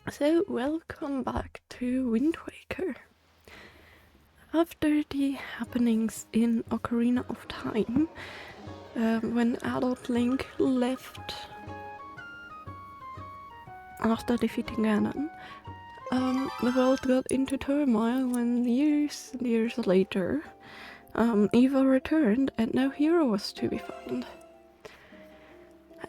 So, welcome back to Wind Waker. After the happenings in Ocarina of Time, when adult Link left after defeating Ganon, the world got into turmoil when years and years later, Eva returned and no hero was to be found.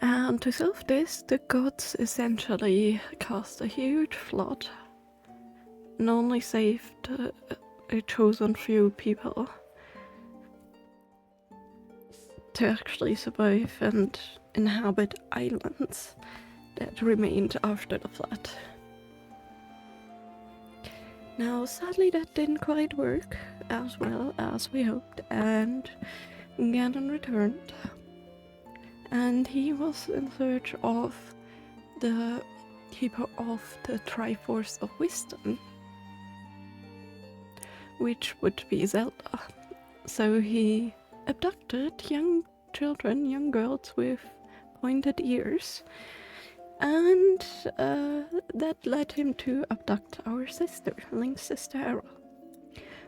And to solve this, the gods essentially cast a huge flood and only saved a chosen few people to actually survive and inhabit islands that remained after the flood. Now, sadly, that didn't quite work as well as we hoped, and Ganon returned. And he was in search of the keeper of the Triforce of Wisdom, which would be Zelda. So he abducted young children, young girls with pointed ears, and that led him to abduct our sister, Link's sister Era.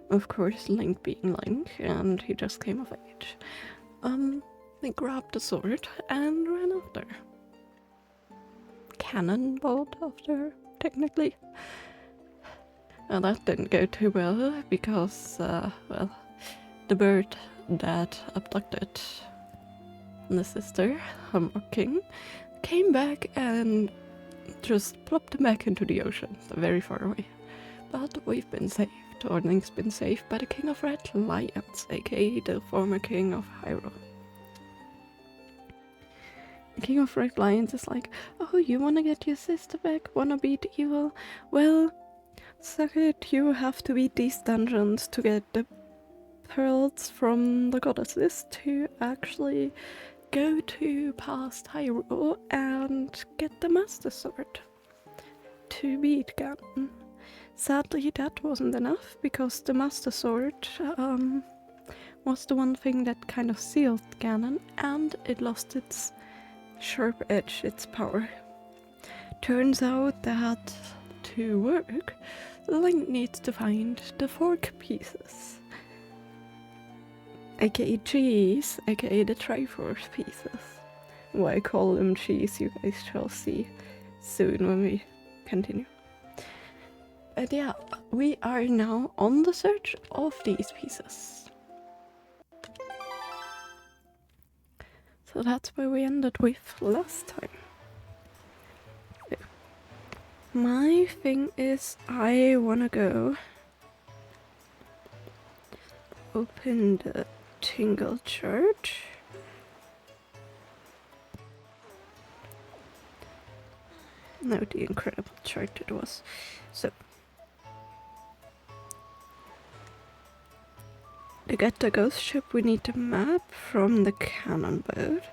Of course, Link being Link, and he just came of age. They grabbed the sword and ran after. Cannonballed after, technically. And that didn't go too well, because, the bird that abducted the sister, Humber King, came back and just plopped him back into the ocean, very far away. But we've been saved, or Link's been saved by the King of Red Lions, aka the former King of Hyrule. The King of Red Lions is like, oh, you wanna get your sister back? Wanna beat evil? Well, suck it, you have to beat these dungeons to get the pearls from the goddesses to actually go to past Hyrule and get the Master Sword to beat Ganon. Sadly, that wasn't enough, because the Master Sword was the one thing that kind of sealed Ganon, and it lost its sharp edge, its power. Turns out that to work, Link needs to find the fork pieces, aka cheese, aka the Triforce pieces. Why I call them cheese, you guys shall see soon when we continue. But yeah, we are now on the search of these pieces. So that's where we ended with last time. My thing is, I wanna go open the Tingle Church. No, the Incredible Church it was. So, to get the ghost ship, we need the map from the cannon boat.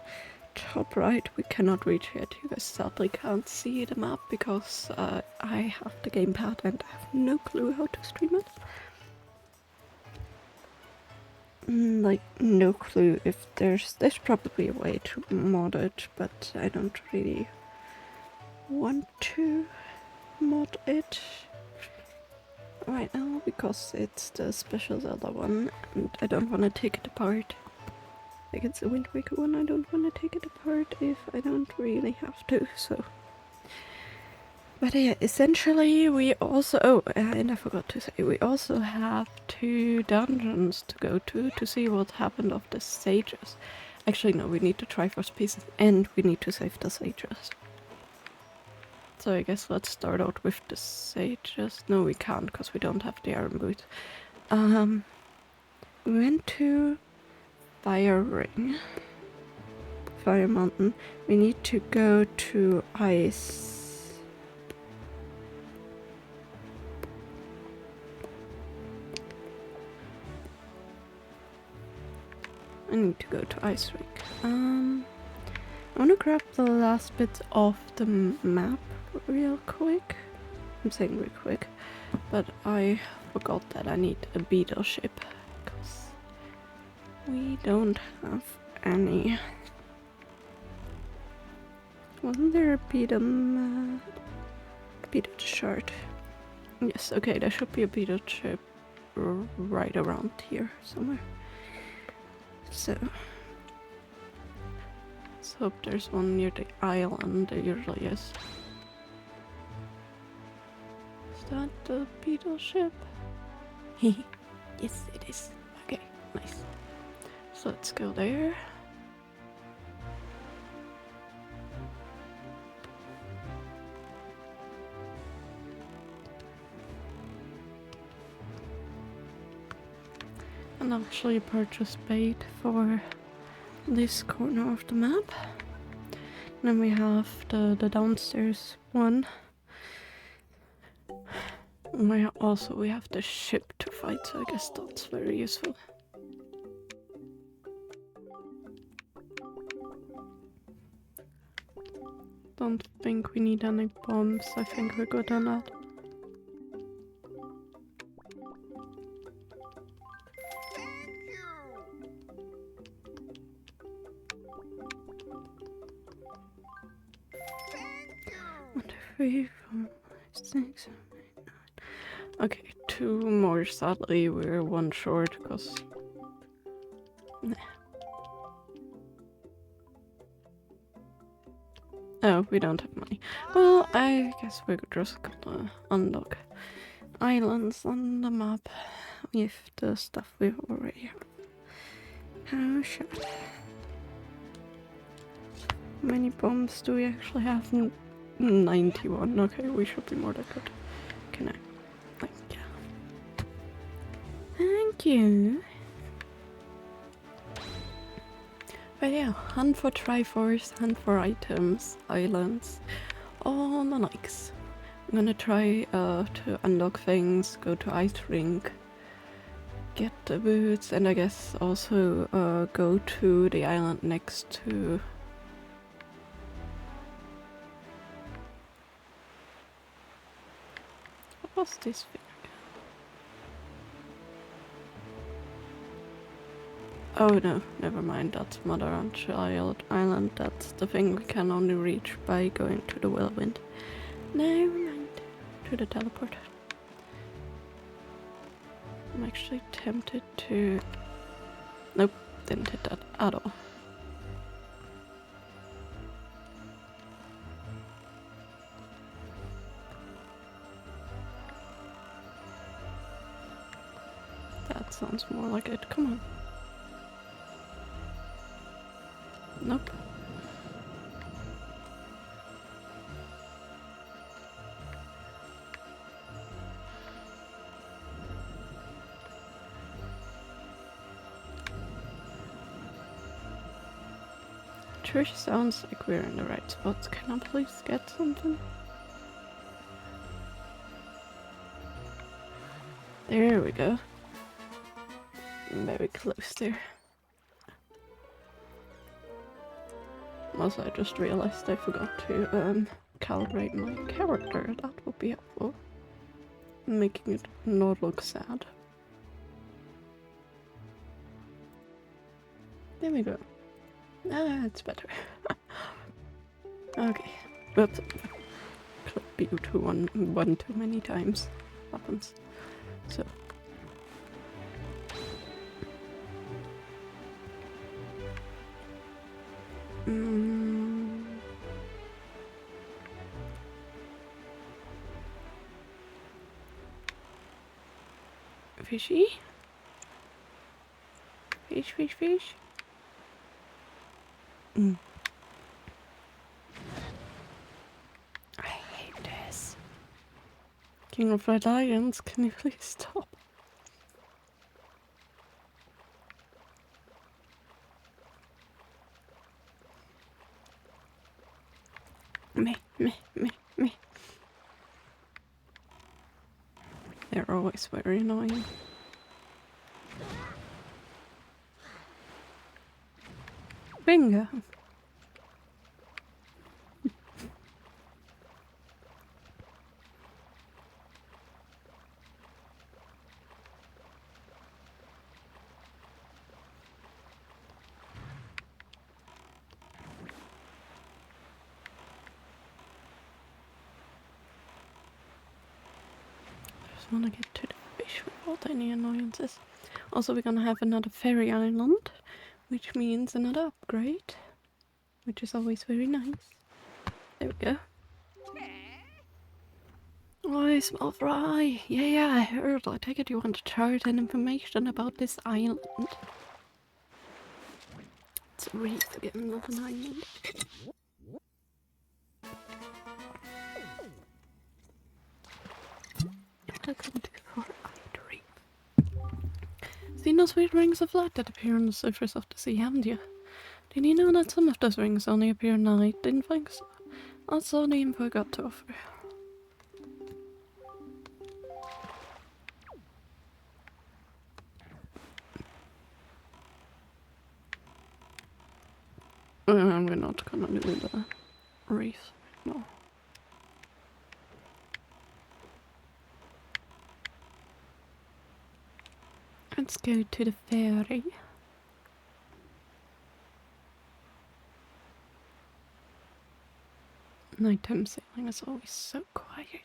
Top right, we cannot reach yet. You guys sadly can't see the map because I have the gamepad and I have no clue how to stream it. Like, no clue if there's probably a way to mod it, but I don't really want to mod it right now because it's the special Zelda one and I don't want to take it apart. Like, it's a Wind Waker one, I don't want to take it apart if I don't really have to, so. But yeah, essentially we also, oh, and I forgot to say, we also have 2 dungeons to go to see what happened of the sages. Actually no, we need the Triforce pieces and we need to save the sages. So I guess let's start out with the sages. No, we can't because we don't have the iron boots. We went to Fire Ring, Fire Mountain. We need to go to Ice. I need to go to Ice Ring. I want to grab the last bits of the map real quick. I'm saying real quick, but I forgot that I need a beetle ship because we don't have any. Wasn't there a beetle map? beetle shard. Yes, okay, there should be a beetle chip right around here somewhere. So let's hope there's one near the island. There usually is. Is that the beetle ship? Yes, it is. Okay, nice. So let's go there. And actually purchase bait for this corner of the map. And then we have the downstairs one. We have the ship to fight, so I guess that's very useful. Don't think we need any bombs. I think we're good on that. One, two, three, 4, 5, 6, 7, 8, 9. Okay, 2 more. Sadly, we're 1 short because. Oh, we don't have money. Well, I guess we're just gonna unlock islands on the map with the stuff we already have. How shall How many bombs do we actually have? 91. Okay, we should be more than good. Can I? Thank you. Thank you. But yeah, hunt for Triforce, hunt for items, islands, all the likes. I'm gonna try to unlock things, go to Ice Rink, get the boots, and I guess also go to the island next to... What was this thing? Oh no, never mind, that's Mother and Child Island. That's the thing we can only reach by going to the Whirlwind. Never mind, to the teleport. I'm actually tempted to... Nope, didn't hit that at all. That sounds more like it, come on. Nope. Trish sounds like we're in the right spot. Can I please get something? There we go. Very close there. Also, I just realized I forgot to calibrate my character. That would be helpful. Making it not look sad. There we go. Ah, it's better. Okay. Whoops. Clip you to one too many times. Happens. So. Fishy? Fish, fish, fish. I hate this. King of Red Lions, can you please stop? Me. They're always very annoying. Bingo! just want to get to the fish without any annoyances. Also, we're gonna have another fairy island, which means another upgrade, which is always very nice. There we go. Oh, small fry. Yeah, I heard. I take it you want to share and information about this island. It's a really forgetting of an island. Welcome to for Idri. Seen those weird rings of light that appear on the surface of the sea, haven't you? Did you know that some of those rings only appear at night? Didn't think so. That's all the info I got to offer. We're not gonna do the race, no. Let's go to the ferry. Nighttime sailing is always so quiet,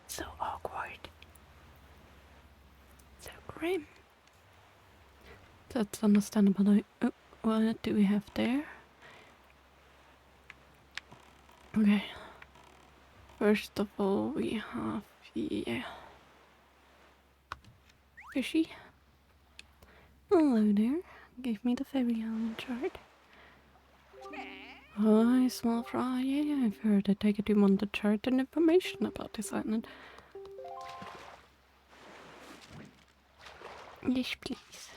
so awkward, so grim. That's understandable. Oh, what do we have there? Okay. First of all, we have fishy. Hello there. Give me the ferry island chart. Hi, small fry. Yeah, I've heard. I take it you want the chart and information about this island. Yes, please.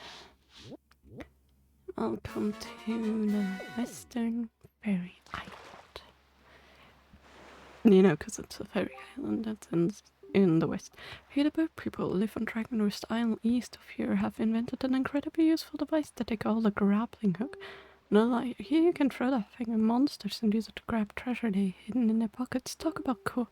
Welcome to the Western Ferry Island. You know, because it's a ferry island that's in the west. Here the bird people live on Dragon Roost Island east of here have invented an incredibly useful device that they call the grappling hook. No lie, here you can throw that thing at monsters and use it to grab treasure they hidden in their pockets. Talk about cool.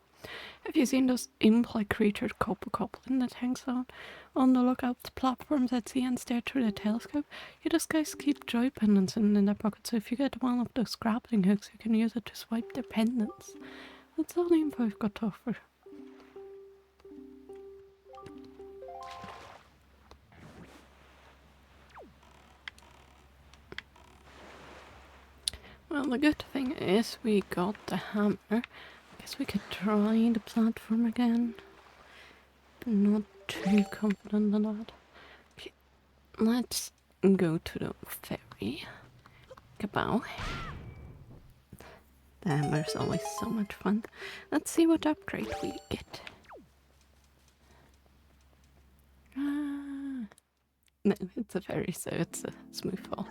Have you seen those imp-like creatures called goblin that hangs out on the lookout platforms at sea and stare through the telescope? Yeah, those guys keep joy pendants in their pockets, so if you get one of those grappling hooks, you can use it to swipe their pendants. That's all the info I've got to offer. Well, the good thing is we got the hammer. I guess we could try the platform again. Not too confident on that. Okay, let's go to the ferry. Kabow. The hammer's always so much fun. Let's see what upgrade we get. No, it's a ferry, so it's a smooth fall.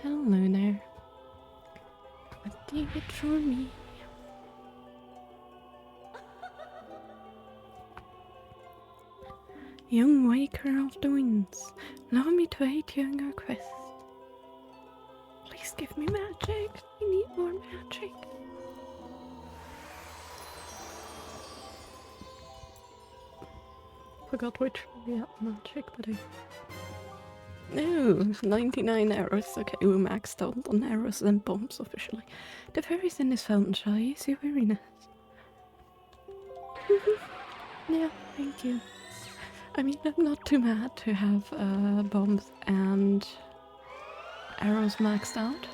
Hello there. What do you get from me? Young waker of the winds, allow me to aid you in your quest. Please give me magic. I need more magic. Forgot which we had magic, but I... No, 99 arrows. Okay, we maxed out on arrows and bombs officially. The fairies in this fountain shall use your weariness. Yeah, thank you. I mean, I'm not too mad to have bombs and arrows maxed out.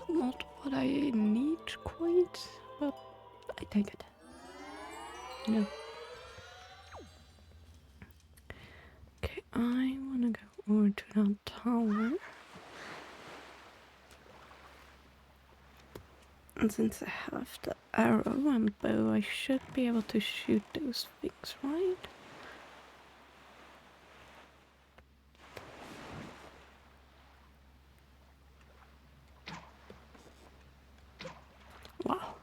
Not what I need quite, but I take it. You know. Okay, I wanna go over to that tower. And since I have the arrow and bow, I should be able to shoot those things, right? Wow.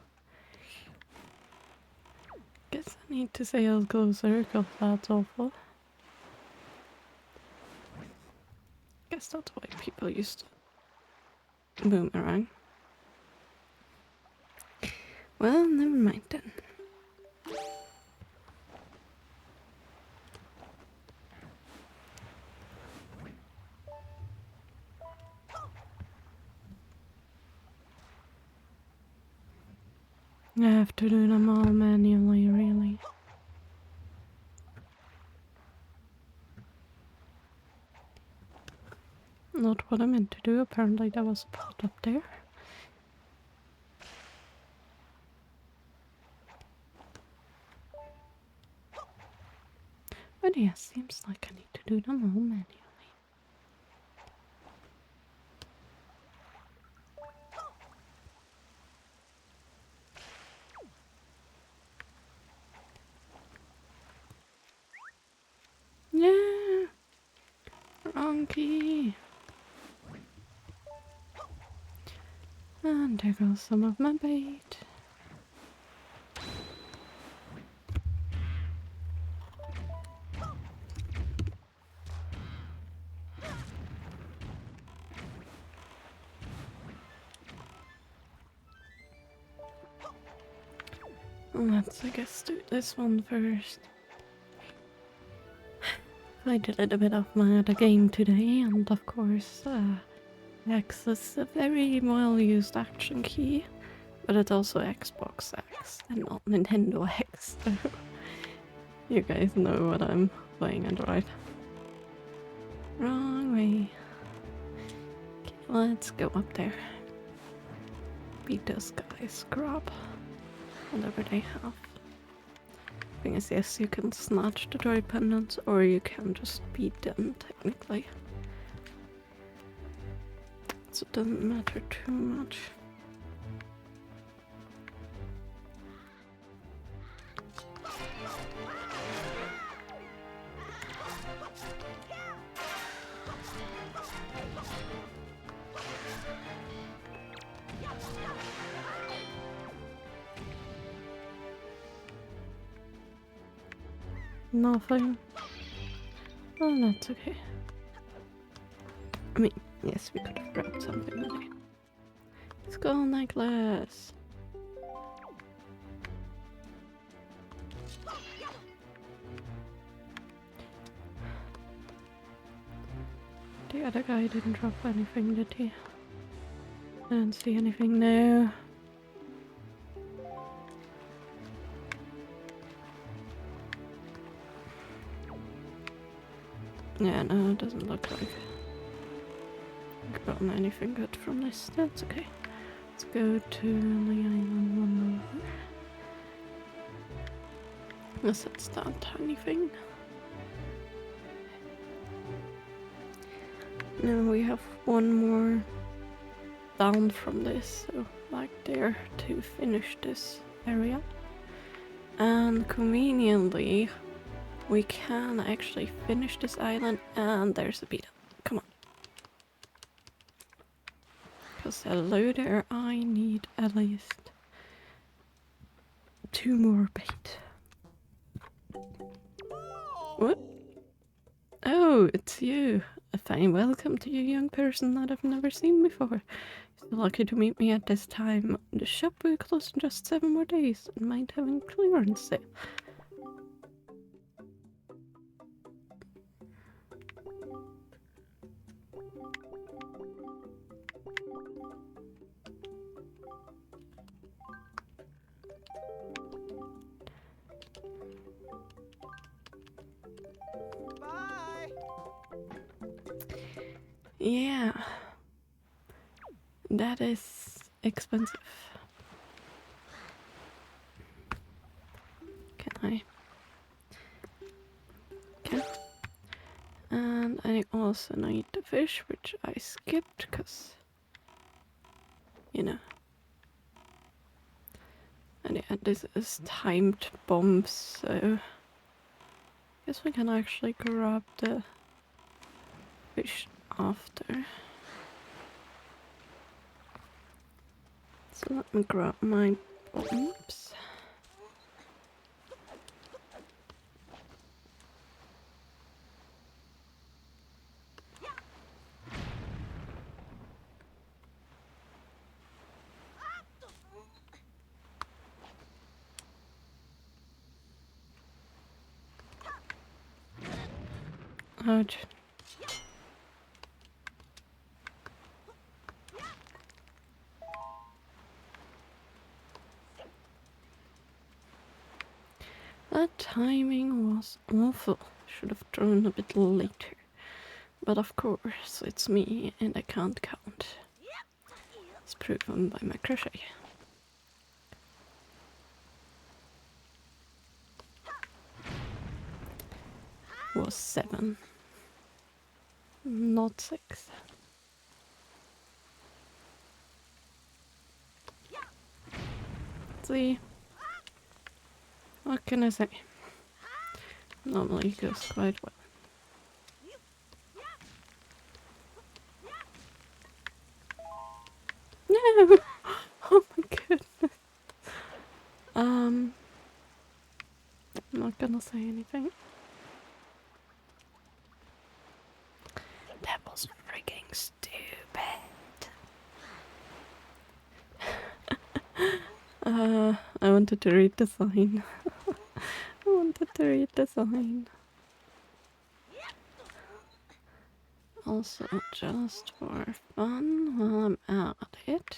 Guess I need to sail closer, because that's awful. Guess that's why people used to boomerang. Well, never mind then. I have to do them all manually, really. Not what I meant to do, apparently there was a pot up there. But yeah, seems like I need to do them all manually. Yeah! Wrong key! And there goes some of my bait. Let's, I guess, do this one first. Played a little bit of my other game today, and of course, X is a very well used action key, but it's also Xbox X and not Nintendo X, so you guys know what I'm playing at, right? Wrong way. Okay, let's go up there. Beat those guys, grab whatever they have. Thing is, yes, you can snatch the joy pendants, or you can just beat them, technically. So it doesn't matter too much. Nothing. Oh, that's okay. I mean, yes, we could have grabbed something today. Skull necklace! The other guy didn't drop anything, did he? I didn't see anything there. Yeah, no, it doesn't look like I've gotten anything good from this. That's okay. Let's go to the island one over. Unless it's that tiny thing. Now we have one more down from this, so like there to finish this area. And conveniently, we can actually finish this island, and there's a beat up. Come on. Because hello there, I need at least 2 more bait. What? Oh, it's you. A fine welcome to you, young person that I've never seen before. You're so lucky to meet me at this time. The shop will close in just 7 more days and might have a clearance sale. Yeah, that is expensive. Can I? Okay. And I also need the fish, which I skipped because, you know. And yeah, this is timed bombs, so I guess we can actually grab the fish after. So let me grab my bombs. Ouch. That timing was awful. Should have drawn a bit later. But of course, it's me and I can't count. It's proven by my crochet. Was 7. Not 6. See? What can I say? Normally it goes quite well. No! Oh my goodness. I'm not gonna say anything. That was freaking stupid. I wanted to read the sign. I wanted to read the sign. Also, just for fun, while I'm at it,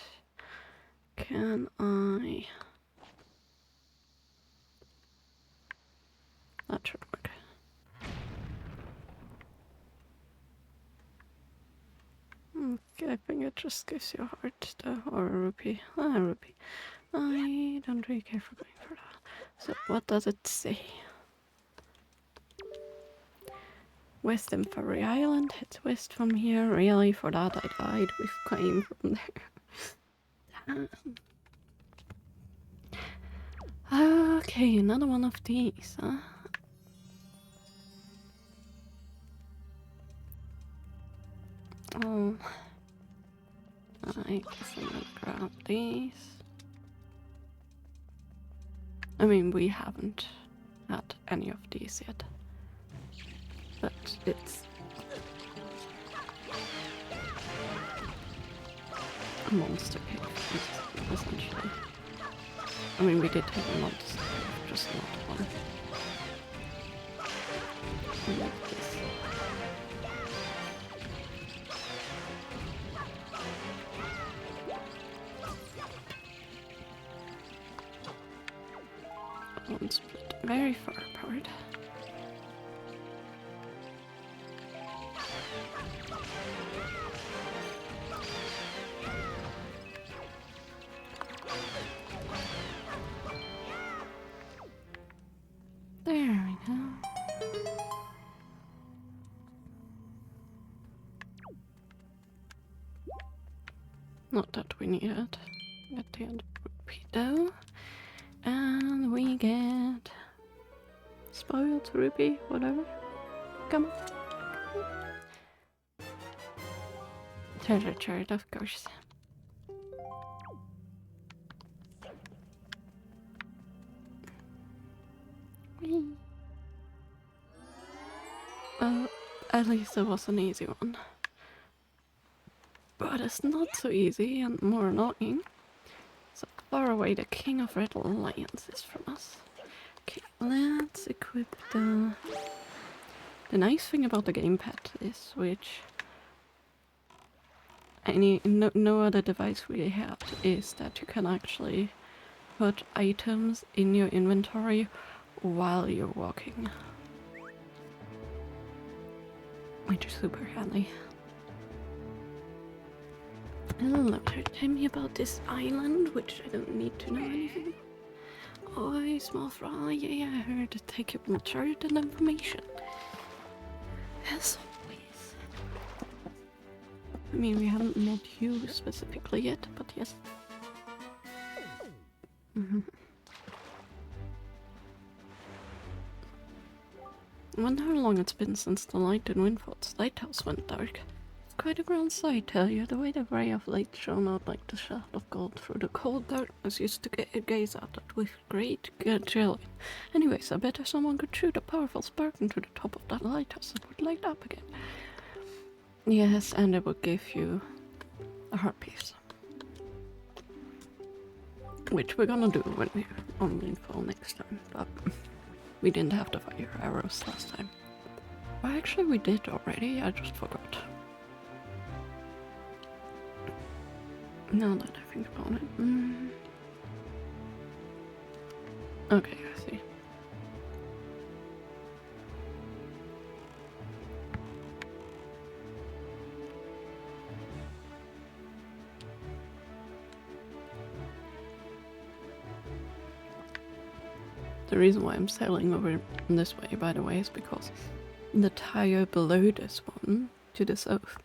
can I... That should work. Okay, I think it just gives you a heart, though, or a rupee. Ah, a rupee. I don't really care for going for that. So, what does it say? West Furry Island, it's west from here. Really, for that I died. We've came from there. Okay, another one of these, huh? Oh, I guess I'm gonna grab these. I mean, we haven't had any of these yet. But it's a monster cave, essentially. I mean, we did have a monster cave, just not one. Like this. One split very far apart. There we go. Not that we need it. Get the other rupee though. And we get spoiled rupee, whatever. Come on. Treasure chart, of course. Whee. Well, at least it was an easy one. But it's not so easy and more annoying. So far away the King of Red Lions is from us. Okay, let's equip the... The nice thing about the gamepad is, which no other device really has, is that you can actually put items in your inventory while you're walking. Which is super handy. Hello, tell me about this island, which I don't need to know anything about. Oh, small fry, yeah, I heard to take up my chart and information. As always. I mean, we haven't met you specifically yet, but yes. I wonder how long it's been since the light in Windford's lighthouse went dark. It's quite a grand sight, tell you. The way the ray of light shone out like the shaft of gold through the cold darkness used to gaze at it with great joy. Anyways, I bet if someone could shoot a powerful spark into the top of that lighthouse, it would light up again. Yes, and it would give you a heart piece. Which we're gonna do when we're on Windfall next time, but we didn't have to fire arrows last time. Well, actually we did already, I just forgot. Now that I think about it. Okay, I see. The reason why I'm sailing over this way, by the way, is because the tire below this one, to the south,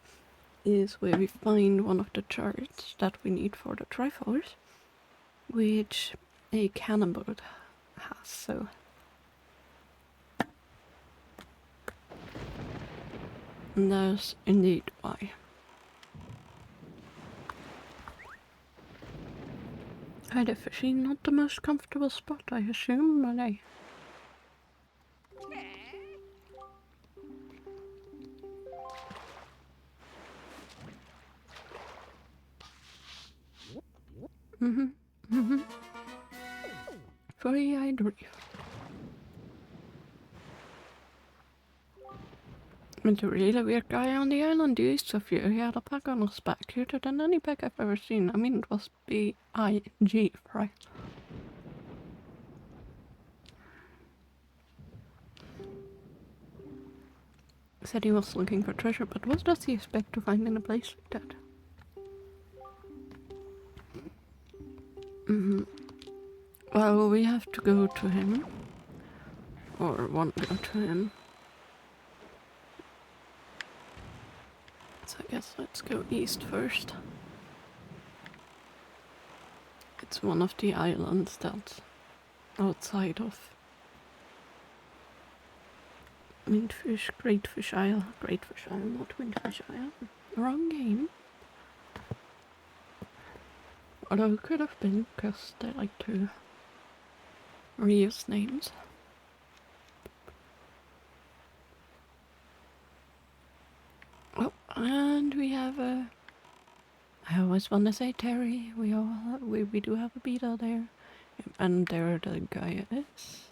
is where we find one of the charts that we need for the Triforce, which a cannonball has, so... And that's indeed why. Kind of fishing, not the most comfortable spot, I assume, but hey. Three-eyed reef. It's a really weird guy on the island east of you. He had a pack on his back, cuter than any pack I've ever seen. I mean, it was B-I-G, right? Said he was looking for treasure, but what does he expect to find in a place like that? Well, we have to go to him. Or want to go to him. So I guess let's go east first. It's one of the islands that's outside of Greatfish Isle, not Windfish Isle. Wrong game. Although it could have been, because they like to reuse names. Oh, and we have a... I always want to say Terry. We do have a beetle there. And there the guy is.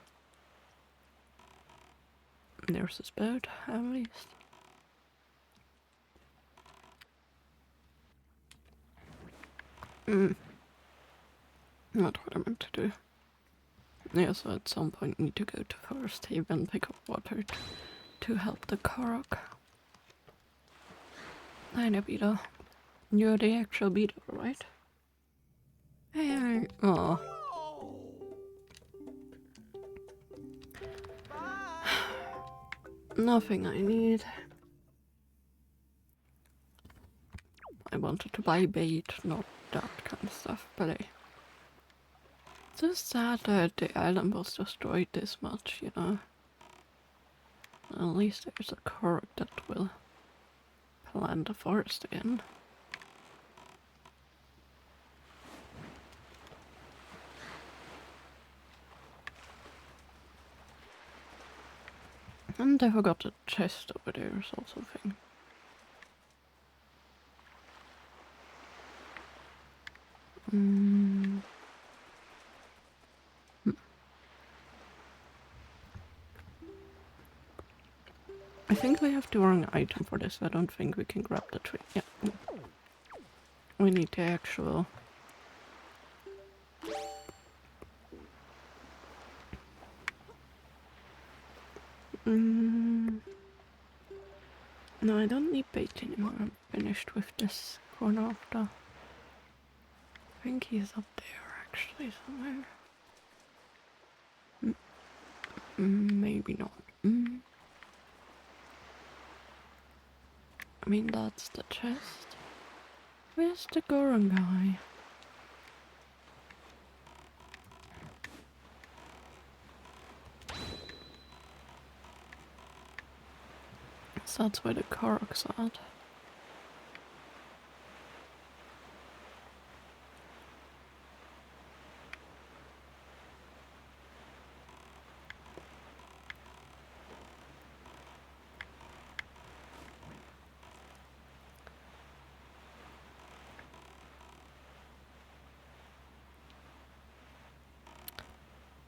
There's his boat, at least. Not what I meant to do. Yeah, so at some point need to go to Forest Haven, pick up water to help the Korok. Hi there, beetle. You're the actual beetle, right? Hey, oh. Nothing I need. I wanted to buy bait, not that kind of stuff, but hey. It's just sad that the island was destroyed this much, you know. At least there's a Korok that will plant the forest again. And I forgot the chest over there or something. I think we have the wrong item for this. I don't think we can grab the tree. Yeah. We need the actual... No, I don't need bait anymore. I'm finished with this corner of the... I think he's up there actually somewhere. Maybe not. I mean, that's the chest. Where's the Goron guy? So that's where the Korok's at.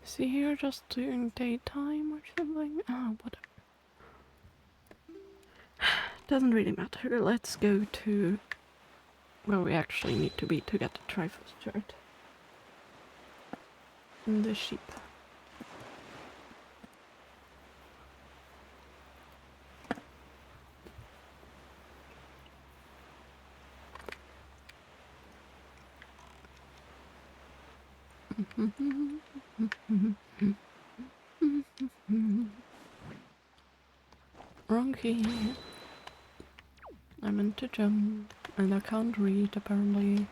Is he here just during daytime or something? Oh, whatever. Doesn't really matter. Let's go to where we actually need to be to get the Triforce chart. And the sheep. Wrong key. I meant to jump, and I can't read apparently.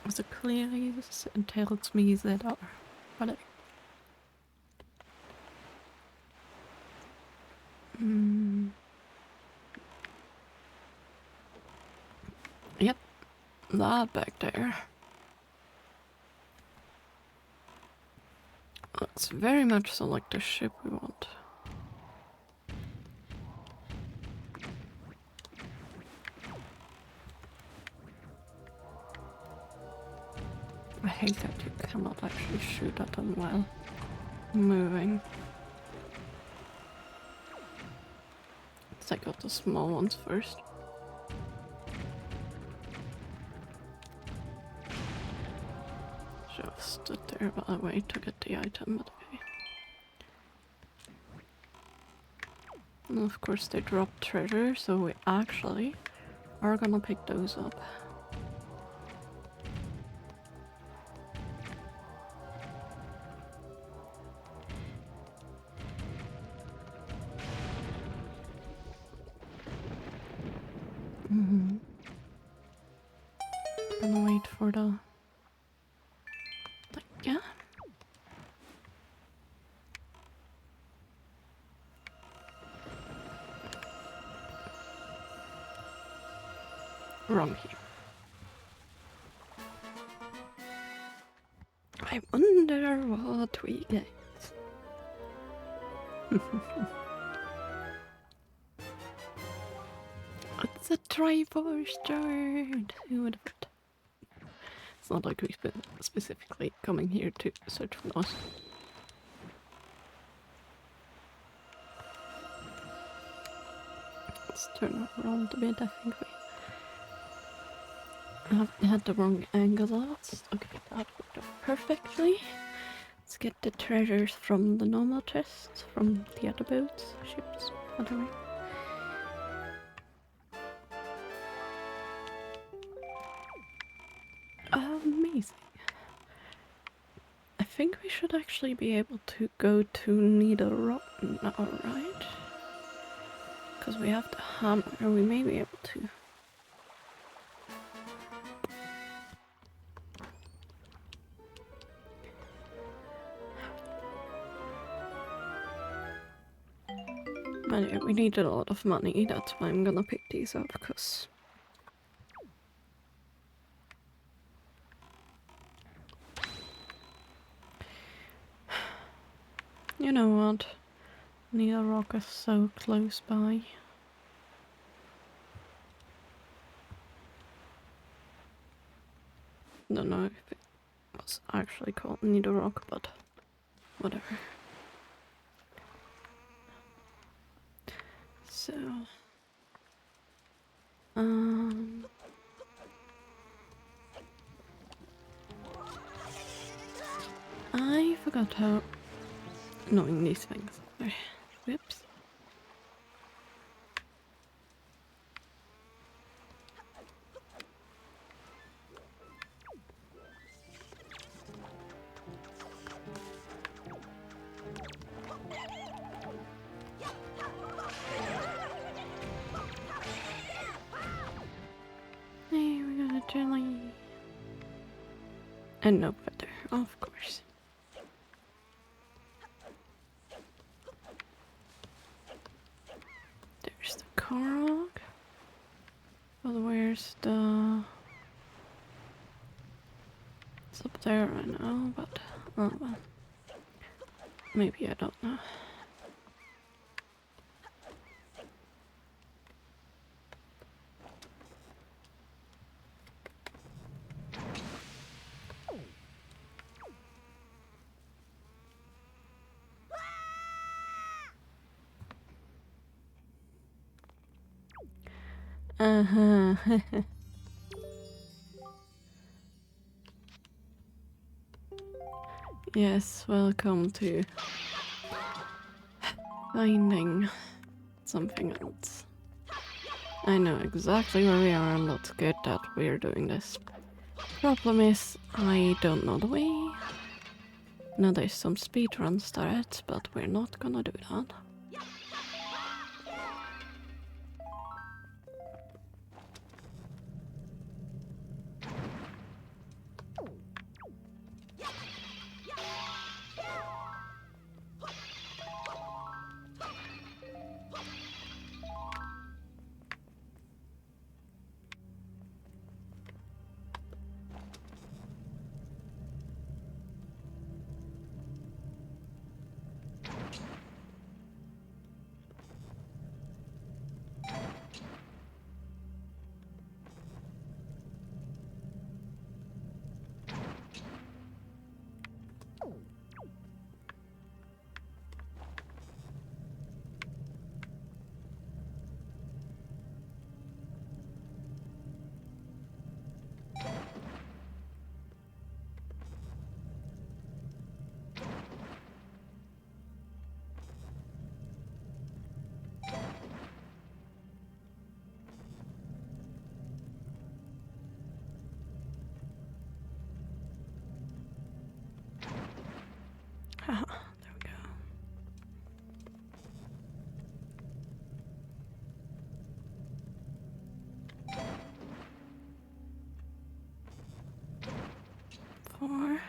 So clearly it tells me that but yep, that back there looks very much so like the ship we want. I hate that you cannot actually shoot at them while moving. Let's take out the small ones first. Just stood there while I wait to get the item, but okay. And of course they drop treasure, so we actually are gonna pick those up. Gonna wait for the... yeah. Wrong here. I wonder what we get. It's a Triforce shard. Who would have thought? It's not like we've been specifically coming here to search for those. Let's turn around a bit. I think we had the wrong angle last. Okay, that worked out perfectly. Let's get the treasures from the normal chests, from the other boats, ships, whatever. Amazing. I think we should actually be able to go to Needle Rock now, right? Because we have the hammer, we may be able to. But yeah, we needed a lot of money, that's why I'm gonna pick these up, because... you know what? Needle Rock is so close by. Don't know if it was actually called Needle Rock, but whatever. So... I forgot how annoying these things are. Whoops. Hey, we got a jelly. And no feather, of course. There's the Korok. Well, where's the... it's up there right now, but... oh well. Maybe I don't know. Yes, welcome to finding something else. I know exactly where we are and that's good that we're doing this. Problem is, I don't know the way. Now there's some speedrun starts, but we're not gonna do that. Haha, there we go. Four.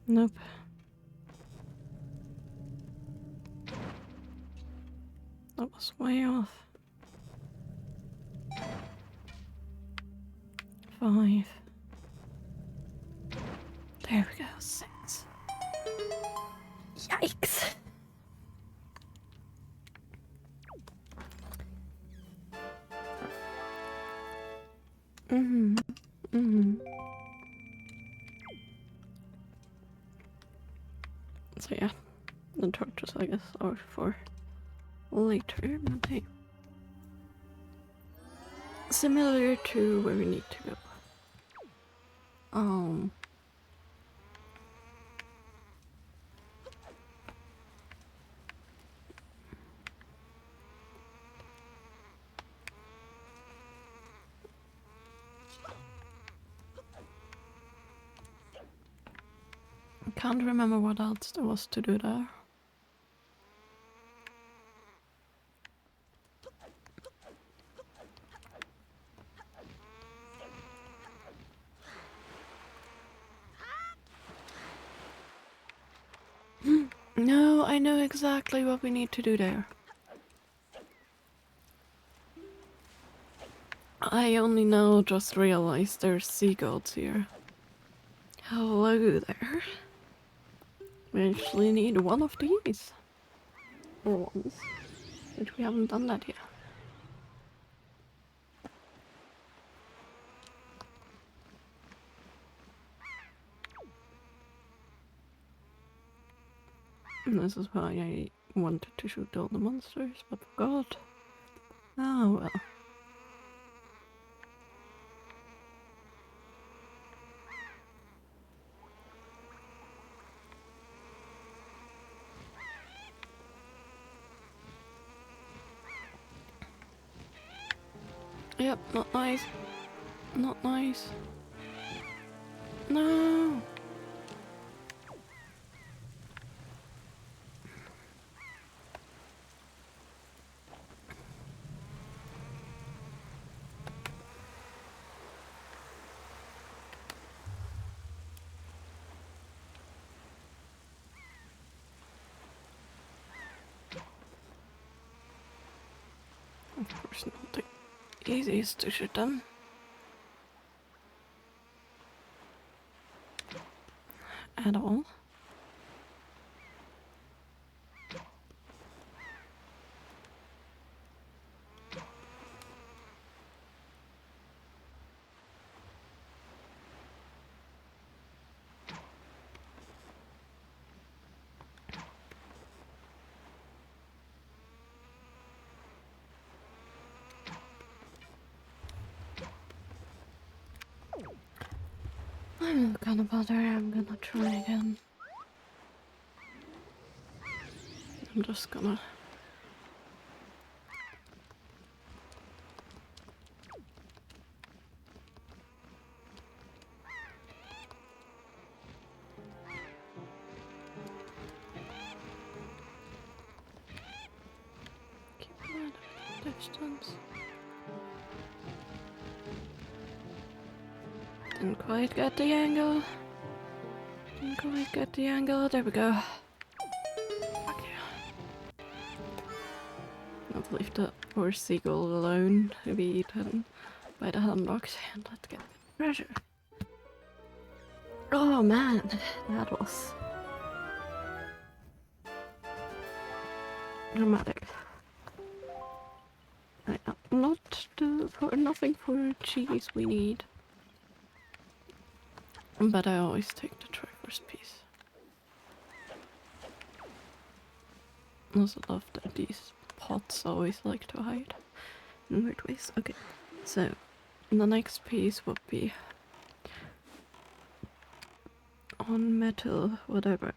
Nope. That was way off. 5. There we go, 6. Yikes! So yeah, the torches I guess are for later, but hey. Similar to where we need to go. I can't remember what else there was to do there. No, I know exactly what we need to do there. I only now just realized there's seagulls here. Hello there. We actually need one of these. Or ones. But we haven't done that yet. And this is why I wanted to shoot all the monsters, but forgot. Oh well. Yep, not nice. Not nice. No! Of course not the easiest to shoot them. At all. I'm not gonna bother, I'm gonna try again. I'm just gonna... distance. Didn't quite get the angle. Didn't quite get the angle. There we go. Fuck yeah. I'll leave the poor seagull alone to be eaten by the Hamlocks. And let's get the treasure. Oh man, that was dramatic. Not for nothing for cheese we need. But I always take the first piece. I also love that these pots always like to hide in weird ways. Okay, so the next piece would be on metal, whatever,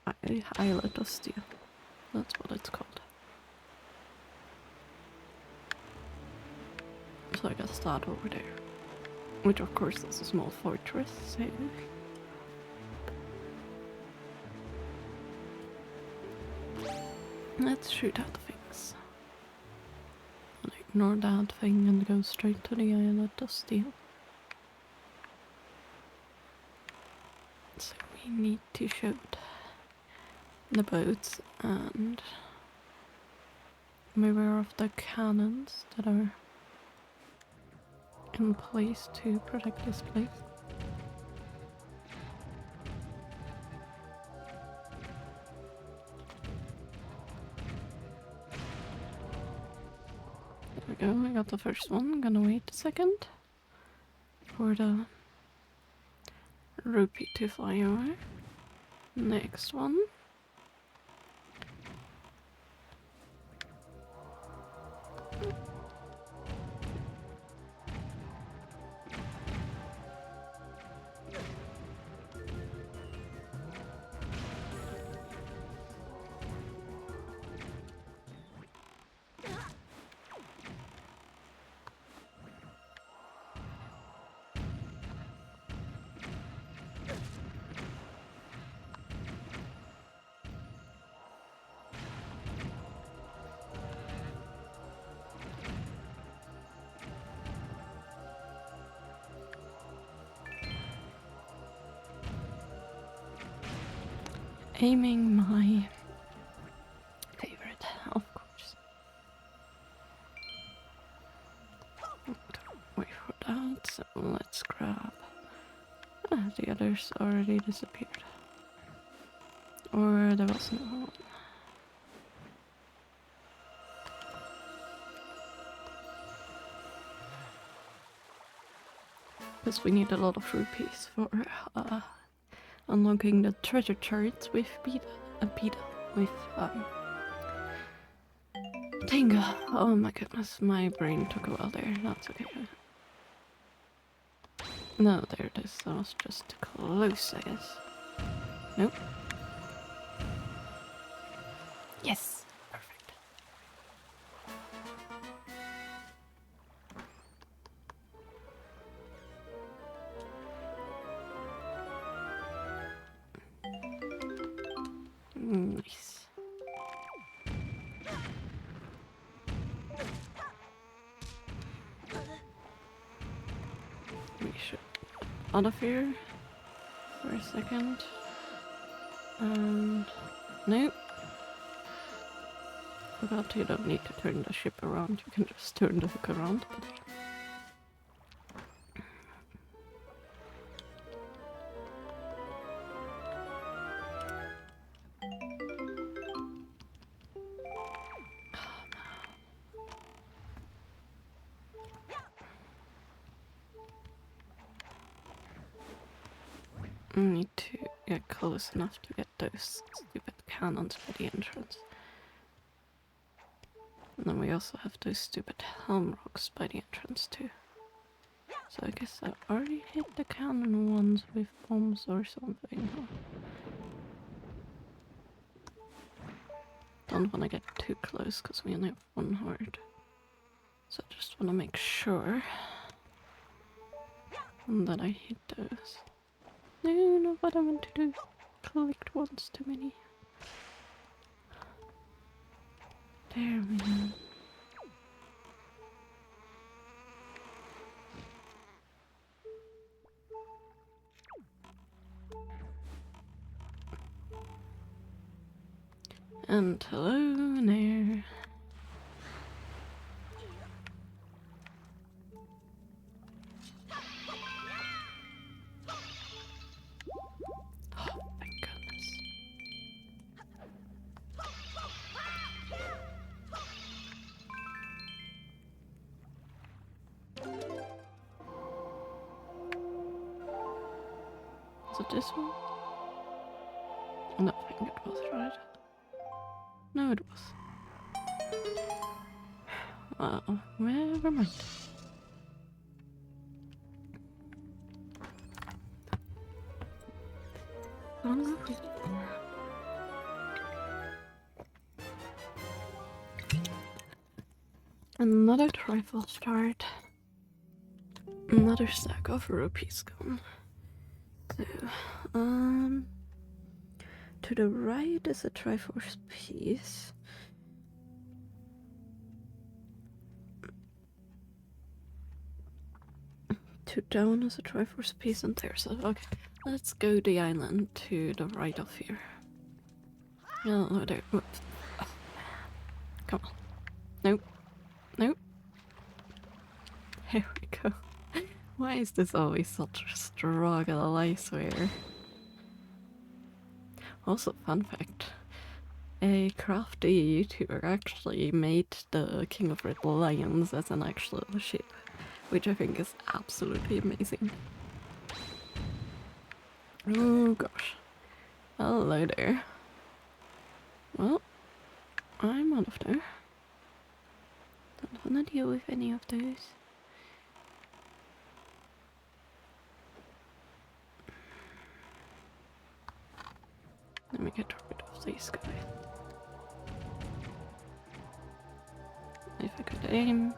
islet of steel. That's what it's called. So I guess that over there. Which of course is a small fortress, so... Let's shoot at things. And ignore that thing and go straight to the islet of steel. So we need to shoot the boats and beware of the cannons that are in place to protect this place. There we go, I got the first one. Gonna wait a second for the rupee to fly over. Next one. Aiming my favorite, of course. Wait for that, so let's grab... the others already disappeared. Or there was no one. Because we need a lot of rupees for unlocking the treasure charts with Tinga. Oh my goodness, my brain took a while there. That's okay. No, there it is. That was just close, I guess. Nope. Yes! Perfect. Nice. We should out of here for a second. And nope. Forgot you don't need to turn the ship around, you can just turn the hook around. But... I need to get close enough to get those stupid cannons by the entrance. And then we also have those stupid helm rocks by the entrance too. So I guess I already hit the cannon ones with bombs or something. Don't want to get too close because we only have one heart. So I just want to make sure that I hit those. No, not what I want to do. Collect ones too many. There we go. And hello there. Oh, thank goodness. Was it this one? I don't think it was, right? No, it was. Never mind. Another trifle start. Another stack of rupees gone. So, to the right is a Triforce piece. To down is a Triforce piece, and there's a. Okay, let's go the island to the right of here. No, there. Whoops. Oh, come on. Nope. Nope. There we go. Why is this always such a struggle, I swear? Also, fun fact. A crafty YouTuber actually made the King of Red Lions as an actual ship, which I think is absolutely amazing. Oh gosh. Hello there. Well, I'm out of there. Don't wanna deal with any of those. Let me get rid of this guy. If I could aim.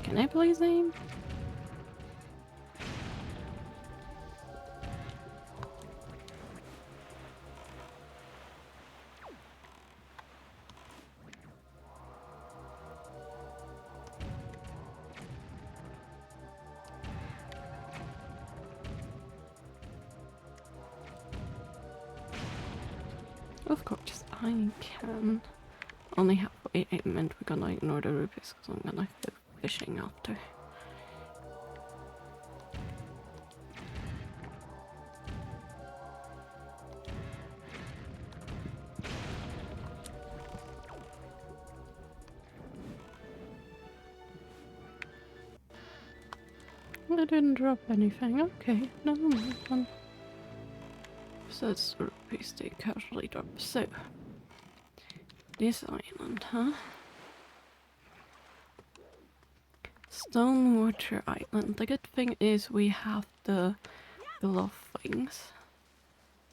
Can I please aim? Of course, I can. Only halfway aim and we're gonna ignore the rupees because I'm gonna go fishing after. I didn't drop anything. Okay, no one. So it's the rupees they casually drop. So, this island, huh? Stonewater Island. The good thing is we have the glove things.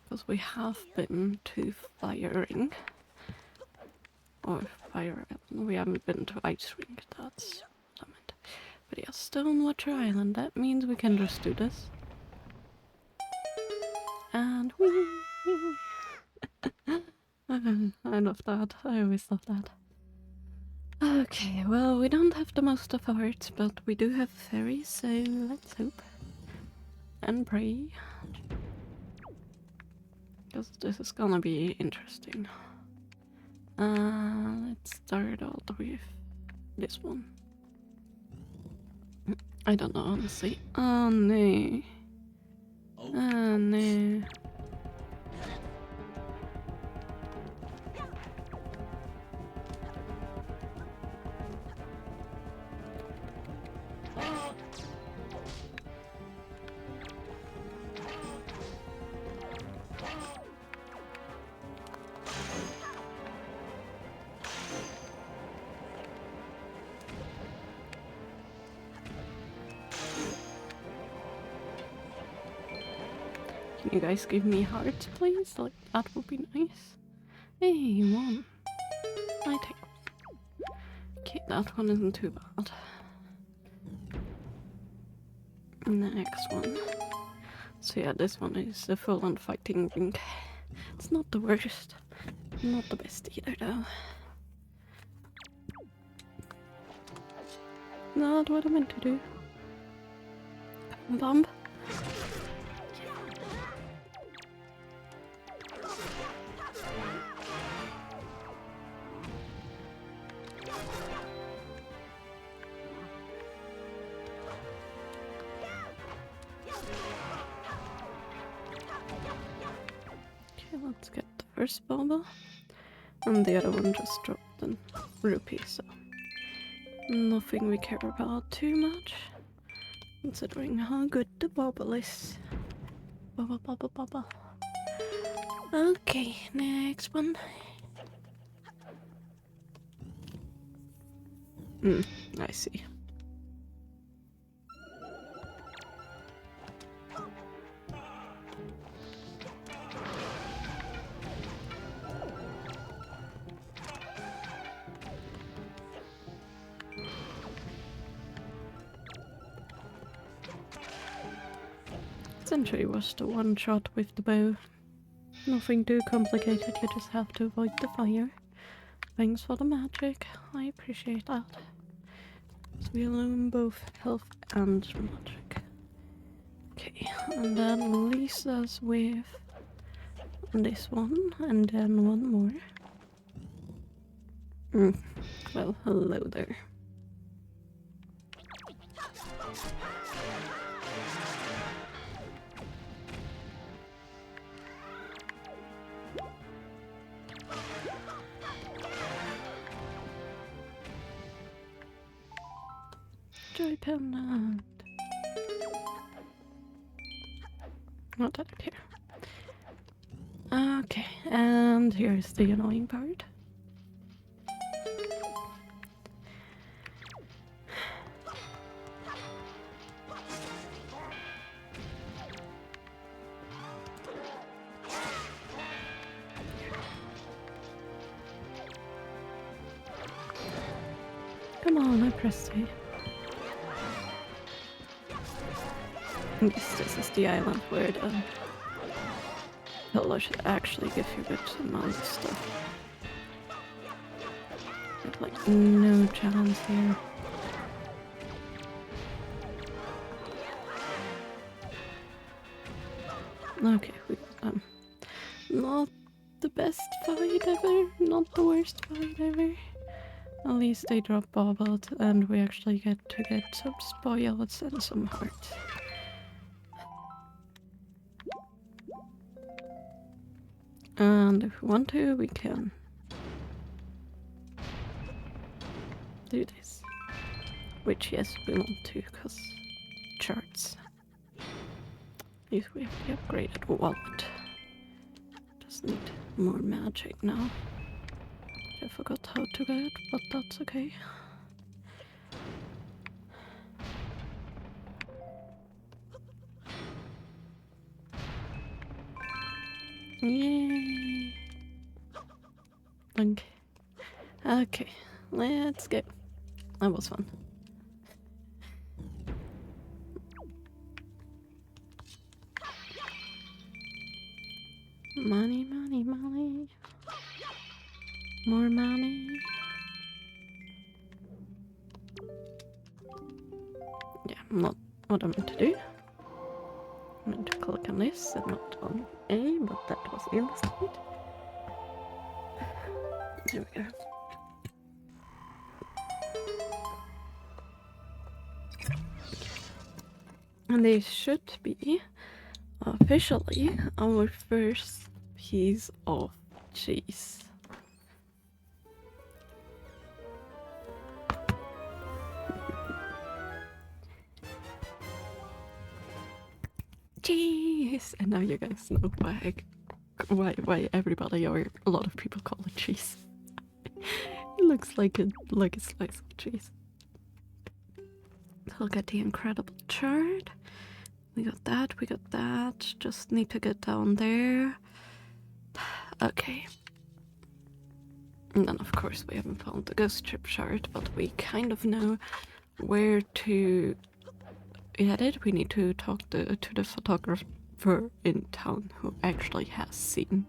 Because we have been to Firing. Or Fire Island. We haven't been to Ice Ring. That's what I meant. But yeah, Stonewater Island. That means we can just do this. And whee! I love that. I always love that. Okay, well, we don't have the most of our hearts, but we do have fairies, so let's hope. And pray. Because this is gonna be interesting. Let's start out with this one. I don't know, honestly. Oh no. Oh no. Can you guys give me hearts, please? Like, that would be nice. Hey, one. I take one. Okay, that one isn't too bad. Next one. So yeah, this one is the full-on fighting ring. It's not the worst. Not the best either, though. Not what I meant to do. Bomb. Okay, let's get the first bauble. And the other one just dropped an rupee, so nothing we care about too much, considering how good the bauble is. Bubble, bubble, bubble. Okay, next one. I see. Essentially was the one shot with the bow. Nothing too complicated, you just have to avoid the fire. Thanks for the magic, I appreciate that. So we illume both health and magic. Okay, and that leaves us with this one, and then one more. Well, hello there. Joy pendant. Not that I care. Okay, and here's the annoying part. Come on, I pressed A. Yes, this is the island where the pillar should actually give you a good amount of stuff. There's like no chance here. Okay, we got them. Not the best fight ever, not the worst fight ever. At least they drop baubles and we actually get to get some spoils and some hearts. And if we want to, we can do this. Which, yes, we want to, because charts. If we have the upgraded wallet. Just need more magic now. I forgot how to get, but that's okay. Yay! Okay, let's go. That was fun. Money, money, money. More money. Yeah, not what I meant to do. I meant to click on this and not on A, but that was illustrated. There we go. And this should be officially our first piece of cheese. Cheese! And now you guys know why everybody or a lot of people call it cheese. It looks like a slice of cheese. So I'll get the incredible chart. We got that. Just need to get down there. Okay. And then of course we haven't found the ghost ship shard, but we kind of know where to get it. We need to talk to the photographer in town who actually has seen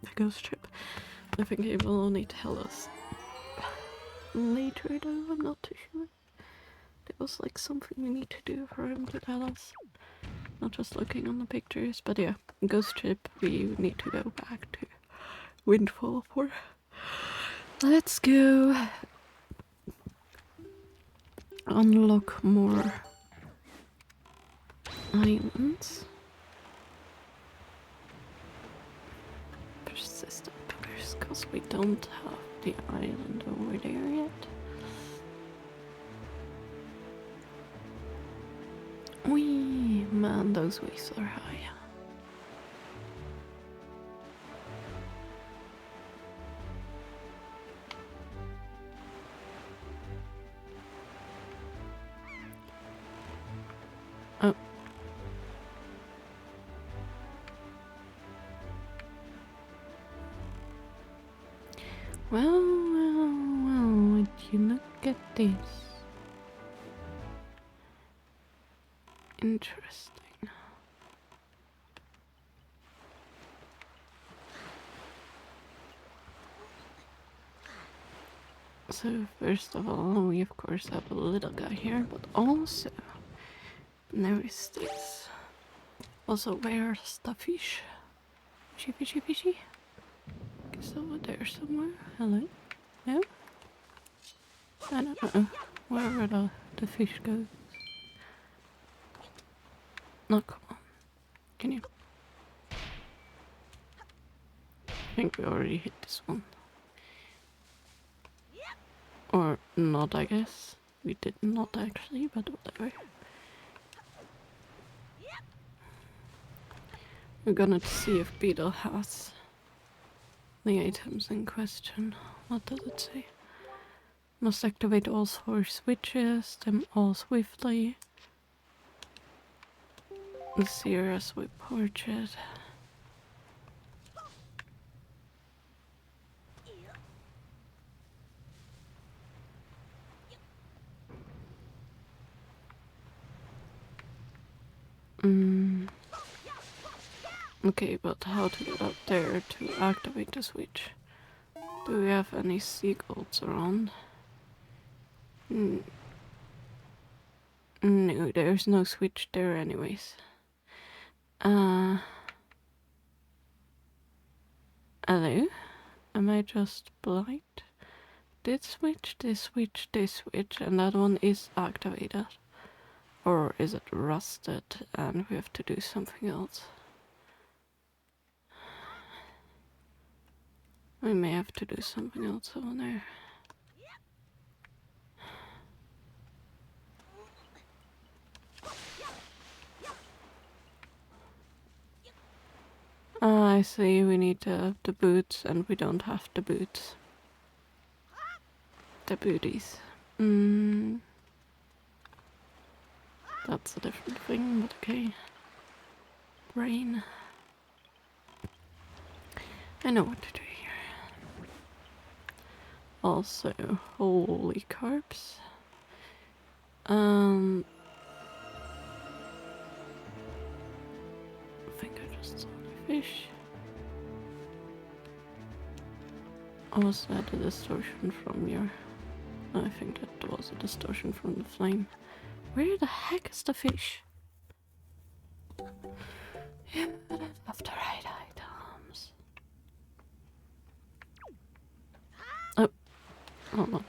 the ghost ship. I think he will only tell us later though, I'm not too sure. There was like something we need to do for him to tell us. Not just looking on the pictures, but yeah, ghost ship we need to go back to Windfall for. Let's go. unlock more islands. Persistent pillars, because we don't have the island over there yet. Wee, man, those waves are high. Oh. Well, would you look at this? Interesting. So, first of all, we of course have a little guy here, but also there is this. Also, where's the fish? Fishy, fishy, fishy. It's over there somewhere. Hello? No? I don't know where the fish goes. No, come on. Can you? I think we already hit this one. Or not, I guess. We did not actually, but whatever. We're gonna see if Beetle has the items in question. What does it say? Must activate all 4 switches, them all swiftly. Let's see her as we porch it. Okay, but how to get up there to activate the switch? Do we have any seagulls around? No, there's no switch there anyways. Hello? Am I just blind? This switch, this switch, this switch, and that one is activated. Or is it rusted and we have to do something else? We may have to do something else over there. I see, we need the boots and we don't have the boots. The booties. That's a different thing, but okay. Brain. I know what to do here. Also, holy carbs. I think I just saw the fish. Or was that a distortion from your... I think that was a distortion from the flame. Where the heck is the fish? Yeah, but I have the right items. Oh, hold on.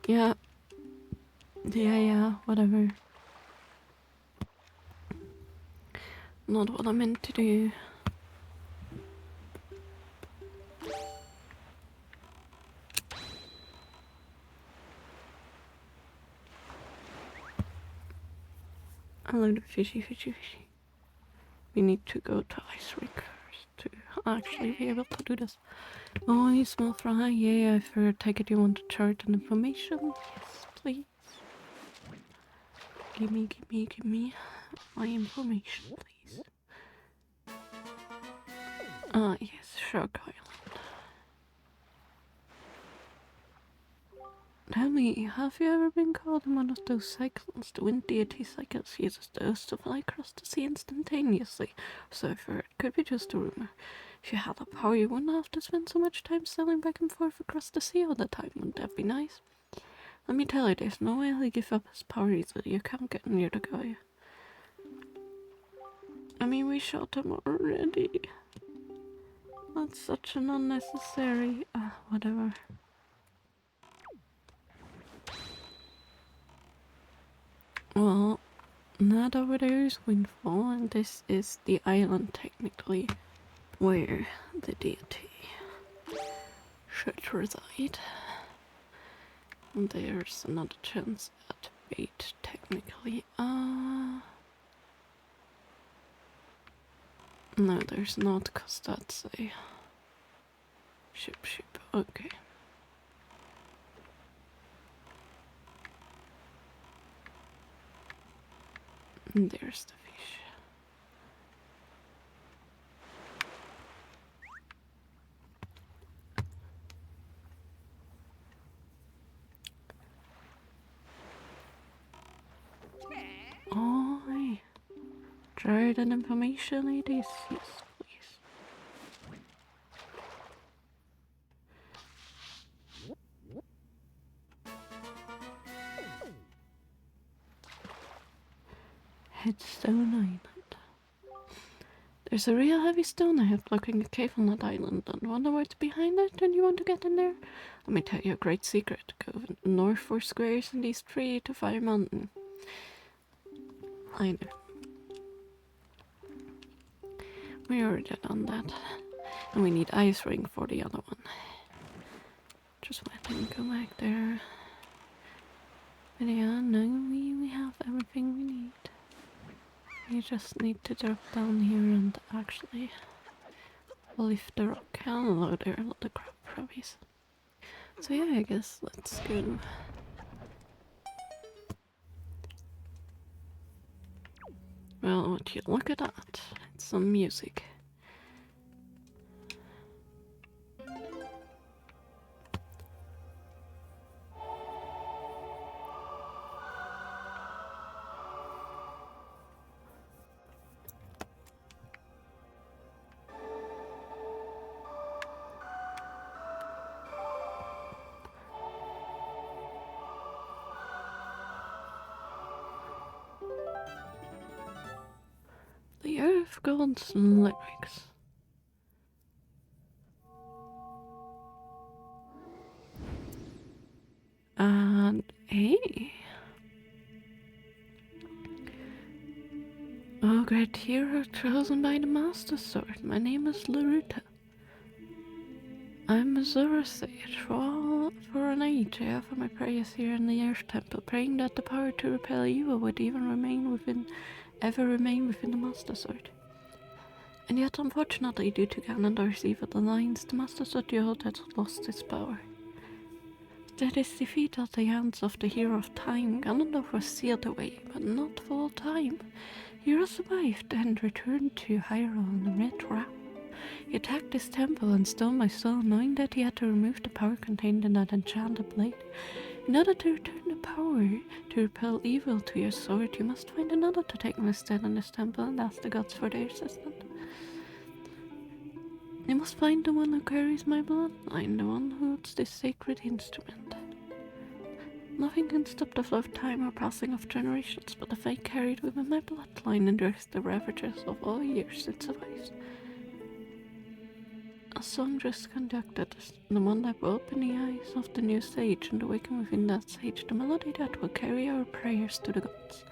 Yeah. Yeah, whatever. Not what I meant to do. Hello, the fishy, fishy, fishy. We need to go to Ice Rink first to actually be able to do this. Oh, you smell fry. Yeah, I take it you want to chart and information. Yes, please. Give me my information, please. Yes, Shark Island. Tell me, have you ever been caught in one of those cyclones? The wind deity cycles uses those to fly across the sea instantaneously. So I've heard. Could be just a rumor. If you had that power, you wouldn't have to spend so much time sailing back and forth across the sea all the time. Wouldn't that be nice? Let me tell you, there's no way he'll give up his power easily. You can't get near the guy. I mean, we shot him already. That's such an unnecessary... whatever. Well, that over there is Windfall, and this is the island technically where the deity should reside. And there's another chance at bait technically. No, there's not, cause that's a ship. Okay. And there's the fish. Oh, tried an information it is. Yes, please. Headstone Island. There's a real heavy stone I have blocking a cave on that island. Don't wonder what's behind it and you want to get in there? Let me tell you a great secret. Go north 4 squares and east 3 to Fire Mountain. I know. We already done that. And we need ice ring for the other one. Just let him go back there. But yeah, no, we have everything we need. We just need to drop down here and actually lift the rock. Hello there, little crab crabbies. So yeah, I guess let's go. Well, would you look at that? It's some music. The Earth God's lyrics. And hey. Oh, great hero chosen by the Master Sword. My name is Laruta. I'm a Zora sage. For an age, I offer my prayers here in the Earth Temple, praying that the power to repel evil would ever remain within the Master Sword. And yet, unfortunately, due to Ganondorf's evil alliance, the Master Sword Yod has lost its power. After his defeat at the hands of the Hero of Time, Ganondorf was sealed away, but not for all time. Hero survived and returned to Hyrule on a red ram. He attacked his temple and stole my soul, knowing that he had to remove the power contained in that enchanted blade. In order to return the power to repel evil to your sword, you must find another to take my stead in this temple and ask the gods for their assistance. You must find the one who carries my bloodline, the one who holds this sacred instrument. Nothing can stop the flow of time or passing of generations, but the fate carried within my bloodline endures the ravages of all years it survives. A song just conducted, the one that will open the eyes of the new sage and awaken within that sage the melody that will carry our prayers to the gods.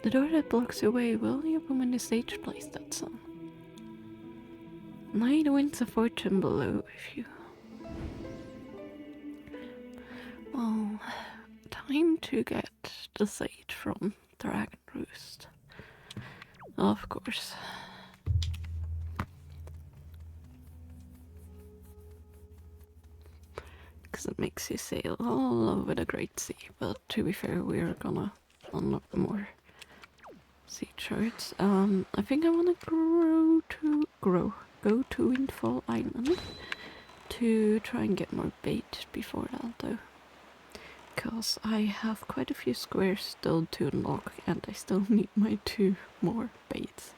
The door that blocks your way will open when the sage plays that song. May the winds of fortune blow with you. Well, time to get the sage from Dragon Roost. Of course. Because it makes you sail all over the Great Sea, but to be fair, we're gonna unlock more sea charts. I think I wanna go to Windfall Island to try and get more bait before that though. Because I have quite a few squares still to unlock and I still need my 2 more baits.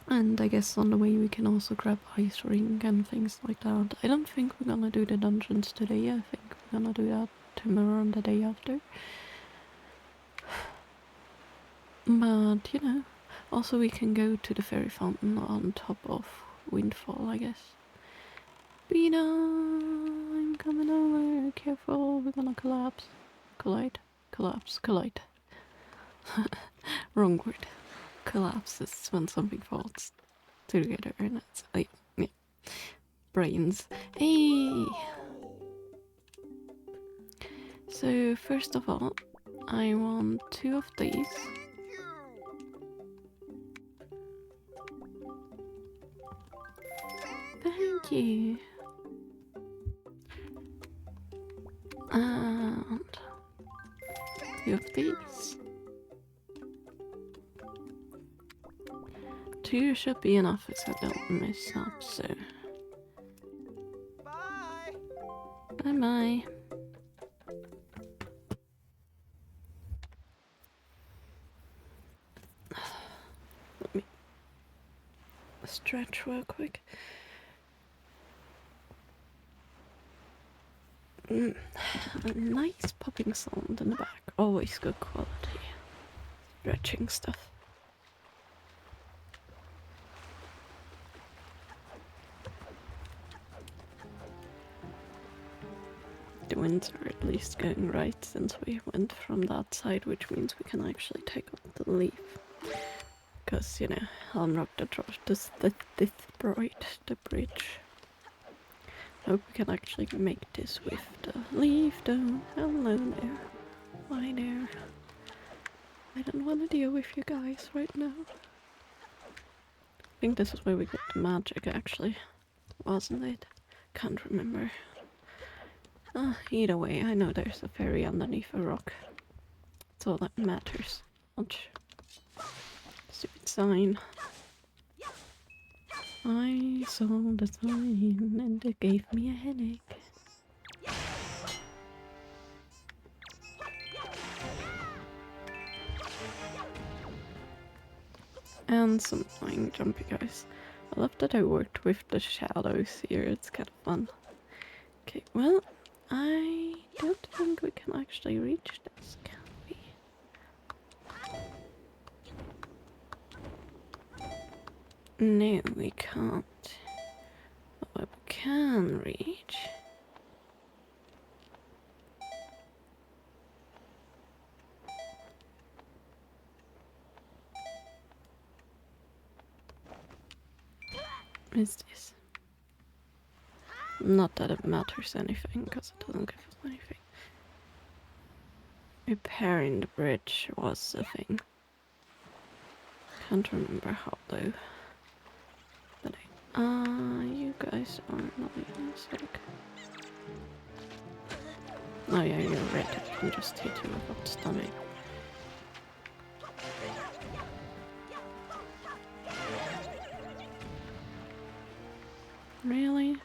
And I guess on the way we can also grab ice ring and things like that. I don't think we're gonna do the dungeons today, I think we're gonna do that tomorrow and the day after. But, you know, also we can go to the fairy fountain on top of Windfall, I guess. Bina, I'm coming over. Careful, we're gonna collapse. Collide. Collapse. Collide. Wrong word. Collapse is when something falls together and it's like, yeah. Brains. Hey! So, first of all, I want 2 of these. Thank you. And 2 of these. 2 should be enough if I don't mess up, so. Bye! Bye bye. Let me stretch real quick. A nice popping sound in the back. Always good quality. Stretching stuff. The winds are at least going right since we went from that side, which means we can actually take up the leaf. Because, you know, Helmrock destroyed the bridge. Hope we can actually make this with the leaf though. Hello there. Hi there. I don't want to deal with you guys right now. I think this is where we got the magic actually. Wasn't it? Can't remember. Either way, I know there's a fairy underneath a rock. That's all that matters. Ouch. Stupid sign. I saw the sign and it gave me a headache. And some flying jumpy guys. I love that I worked with the shadows here, it's kind of fun. Okay, well, I don't think we can actually reach this, can we? No, we can't. But what we can reach is this. Not that it matters anything, because it doesn't give us anything. Repairing the bridge was a thing. Can't remember how though. But you guys are not even a sec. Oh yeah, you're right, I can just hit you with the stomach. Really?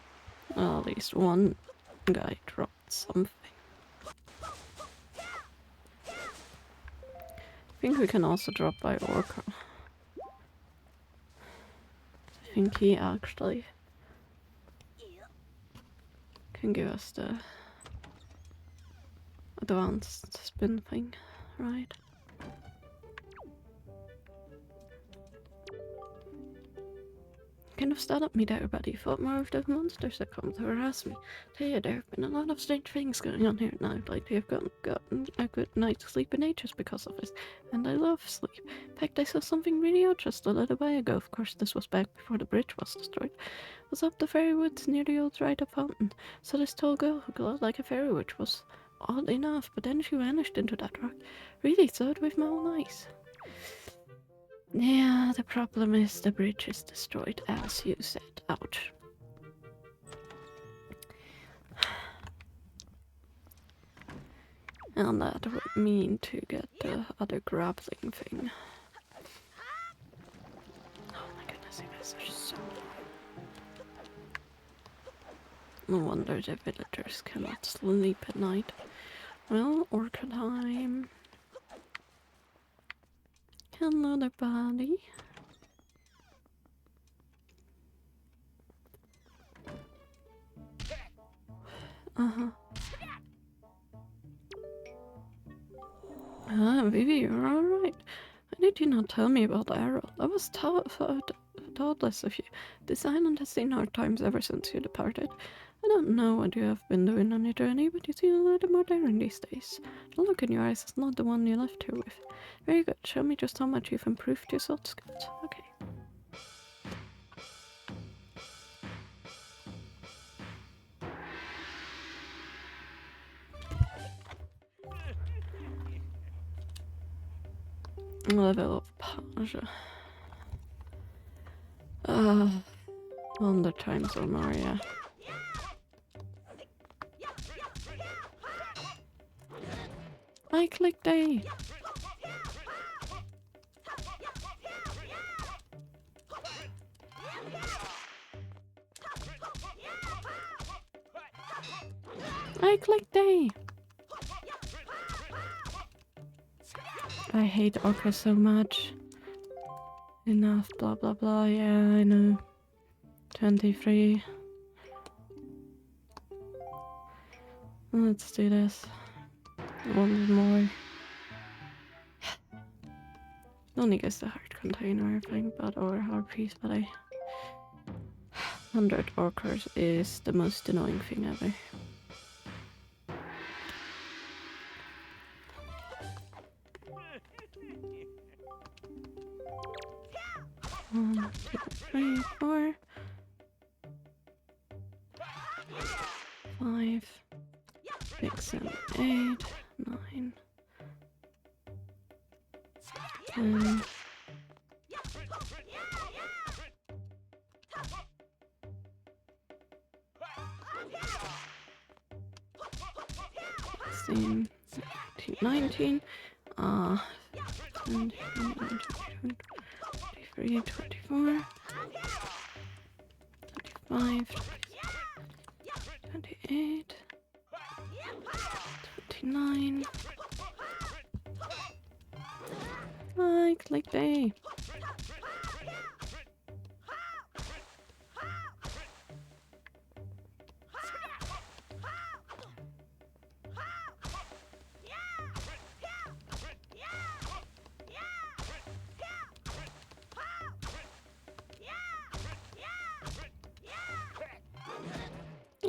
Well, at least one guy dropped something. I think we can also drop by Orca. I think he actually can give us the advanced spin thing, right? Kind of startled me there, but he thought more of the monsters that come to harass me. Tell you, there have been a lot of strange things going on here now. Lately I've gotten a good night's sleep in ages because of this, and I love sleep. In fact, I saw something really odd just a little while ago. Of course, this was back before the bridge was destroyed. It was up the fairy woods near the old dried up fountain. So this tall girl who glowed like a fairy witch was odd enough, but then she vanished into that rock. Really saw it with my own eyes. Yeah, the problem is the bridge is destroyed, as you said. Ouch. And that would mean to get the other grappling thing. Oh my goodness, you guys are so annoying. No wonder the villagers cannot sleep at night. Well, orca time. Hello there, buddy. Vivi, you're alright. Why did you not tell me about the arrow? That was tough. thoughtless of you. This island has seen hard times ever since you departed. I don't know what you have been doing on your journey, but you seem a little more daring these days. The look in your eyes is not the one you left here with. Very good. Show me just how much you've improved your sword skills. Okay. Level of Pasha. 100 times or more, yeah. I clicked A. I clicked A. I hate Orca so much. Enough, blah blah blah, yeah, I know. 23. Let's do this. One more. Only gets the heart container thing, or heart piece, but 100 orcars is the most annoying thing ever. One, two, three, 4, 5, 6, 7, 8, 9, 10. 16, 18, 19, 20, 21, 22, 23, 24, 25, 28, 29. I clicked A.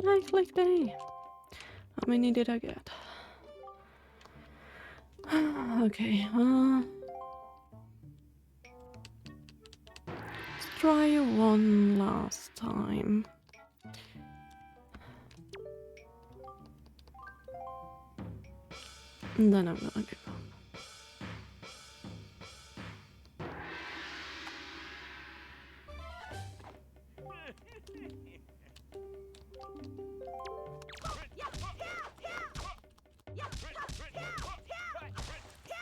I clicked A. How many did I get? Okay, let's try one last time. And then I'm gonna give up.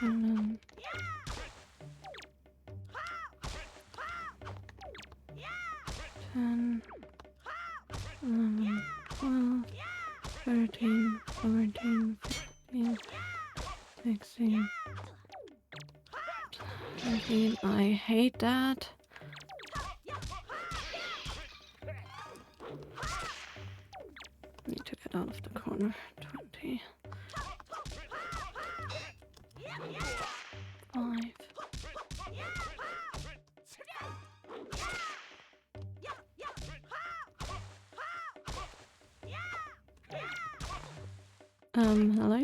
And then 10, 11, 12, 13, 14, 15, 16, 17. I hate that. Need to get out of the corner. 20. 5. Hello?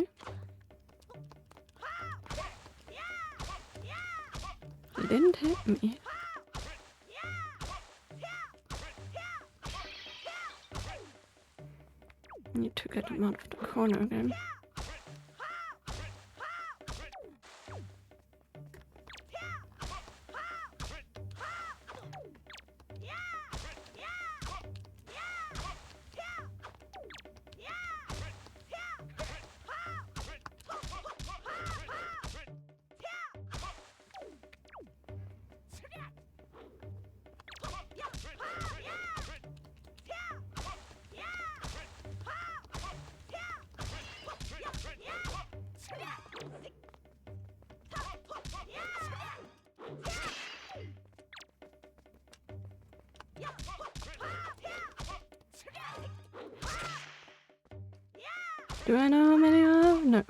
You didn't hit me. Need to get him out of the corner again. Do I know how many I have? No.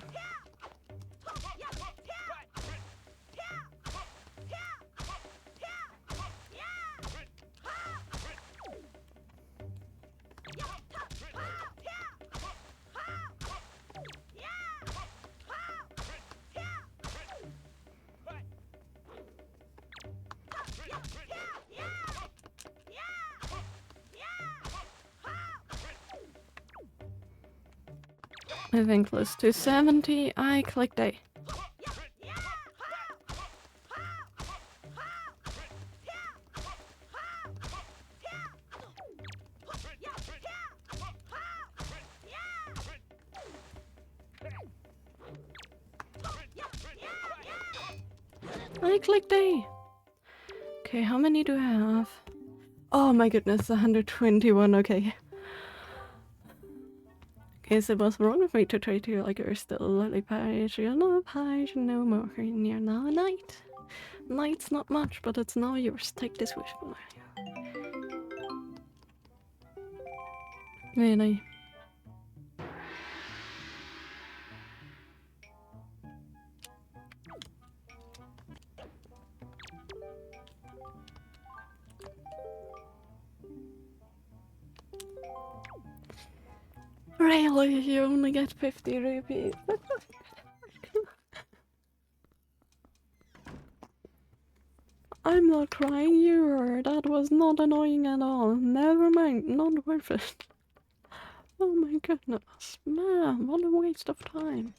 I think close to 70. I clicked A. I clicked A. Okay, how many do I have? Oh my goodness, 121, okay. Guess it was wrong of me to treat you like you're still a lily page. You're not a page no more, and you're now a knight. Knight's not much, but it's now yours. Take this wish for Really? Really? You only get 50 rupees? I'm not crying, you were. That was not annoying at all. Never mind, not worth it. Oh my goodness. Man, what a waste of time.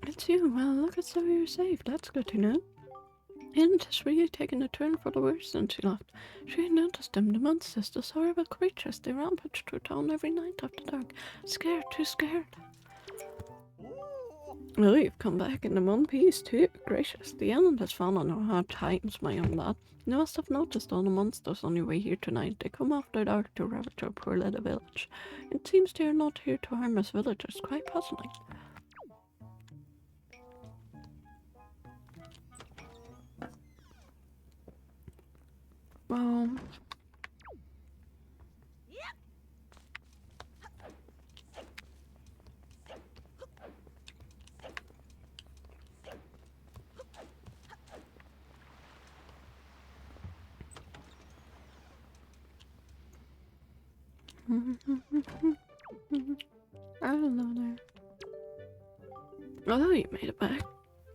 It's you. Well, look at so you're safe. That's good to know. Isn't this really taking a turn for the worse since you left? She had noticed them, the monsters, those horrible creatures. They rampage through town every night after dark. Scared, too scared. Well, you've come back in one piece too. Gracious, the island has fallen on hard times, my young lad. You must have noticed all the monsters on your way here tonight. They come after dark to ravage our poor little village. It seems they are not here to harm us villagers. Quite puzzling. Well... I don't know there. Although you made it back.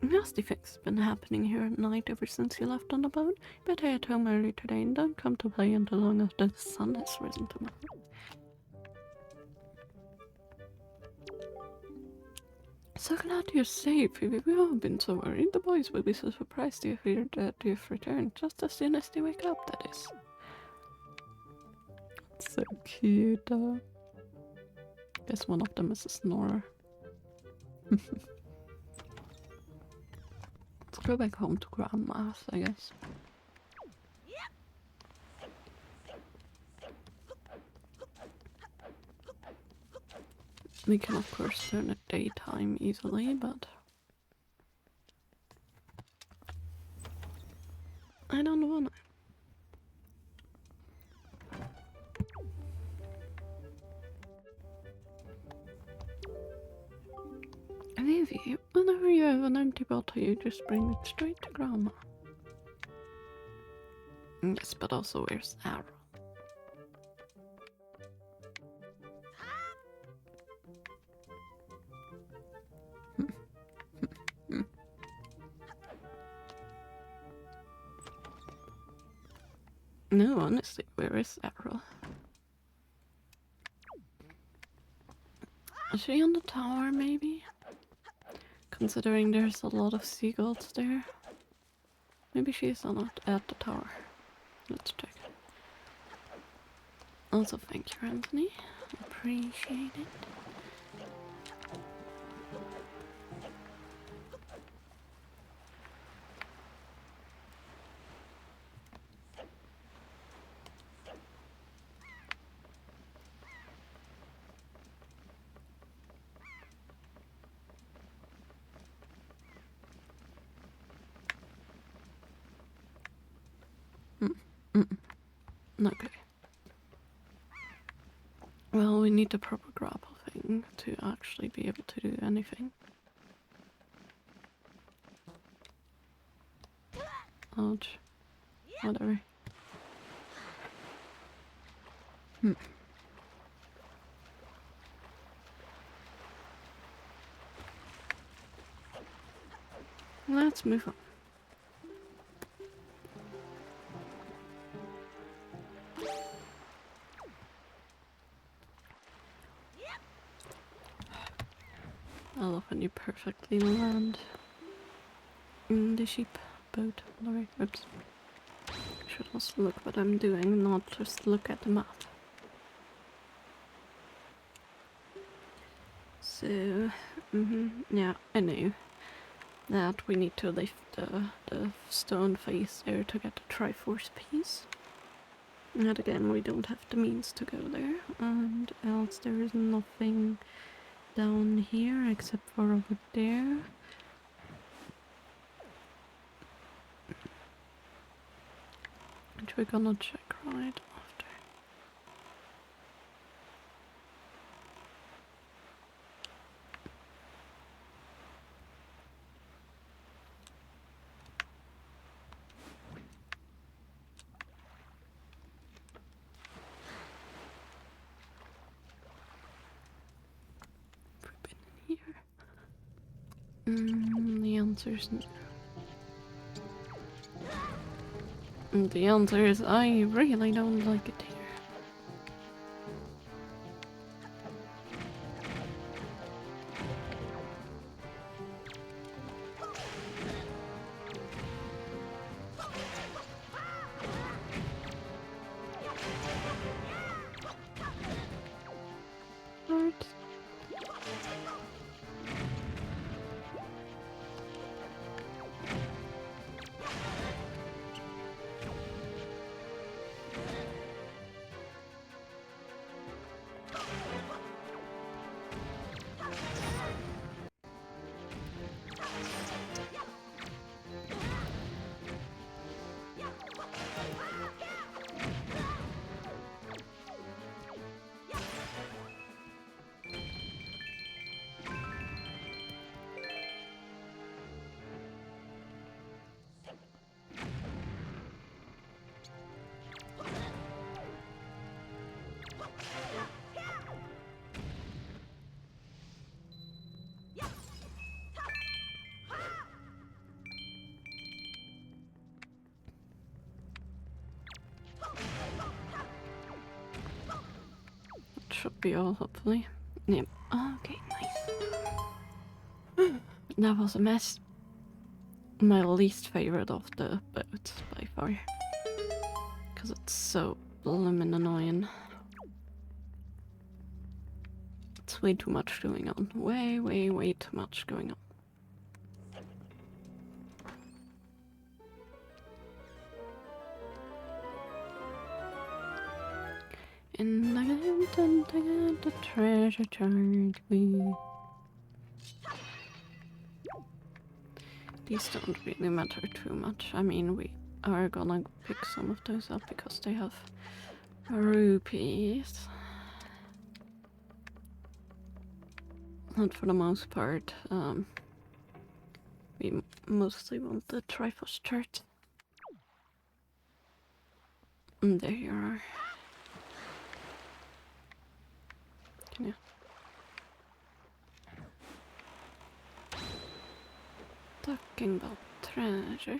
Nasty things have been happening here at night ever since you left on the boat. Better head home early today and don't come to play until long after the sun has risen tomorrow. So glad you're safe. We've all been so worried. The boys will be so surprised to hear that you've returned just as soon as they wake up, that is. So cute, though. Guess one of them is a snorer. Let's go back home to Grandma's, I guess. We can of course turn it daytime easily, but... I don't wanna. Vivi, whenever you have an empty bottle, you just bring it straight to Grandma. Yes, but also where's Arrow? No, honestly, where is Arrow? Is she on the tower, maybe? Considering there's a lot of seagulls there. Maybe she's not at the tower. Let's check. Also, thank you, Anthony. Appreciate it. Okay. Well, we need the proper grapple thing to actually be able to do anything. Ouch. Whatever. Let's move on. I love when you perfectly land in the sheep boat. Sorry, oops. Should also look what I'm doing, not just look at the map. So, yeah, I knew that we need to lift the stone face there to get the Triforce piece. And again, we don't have the means to go there, and else there is nothing down here except for over there. Which we're gonna check right after. Have we been in here? The answer's no. The answer is I really don't like it here. Right. Should be all, hopefully. Yep. Okay, nice. That was a mess. My least favorite of the boats, by far. Because it's so bloomin' annoying. It's way too much going on. Way too much going on. And I got the treasure chart. These don't really matter too much. I mean, we are gonna pick some of those up because they have rupees. And for the most part, we mostly want the Triforce chart. And there you are. Can you? Talking about treasure.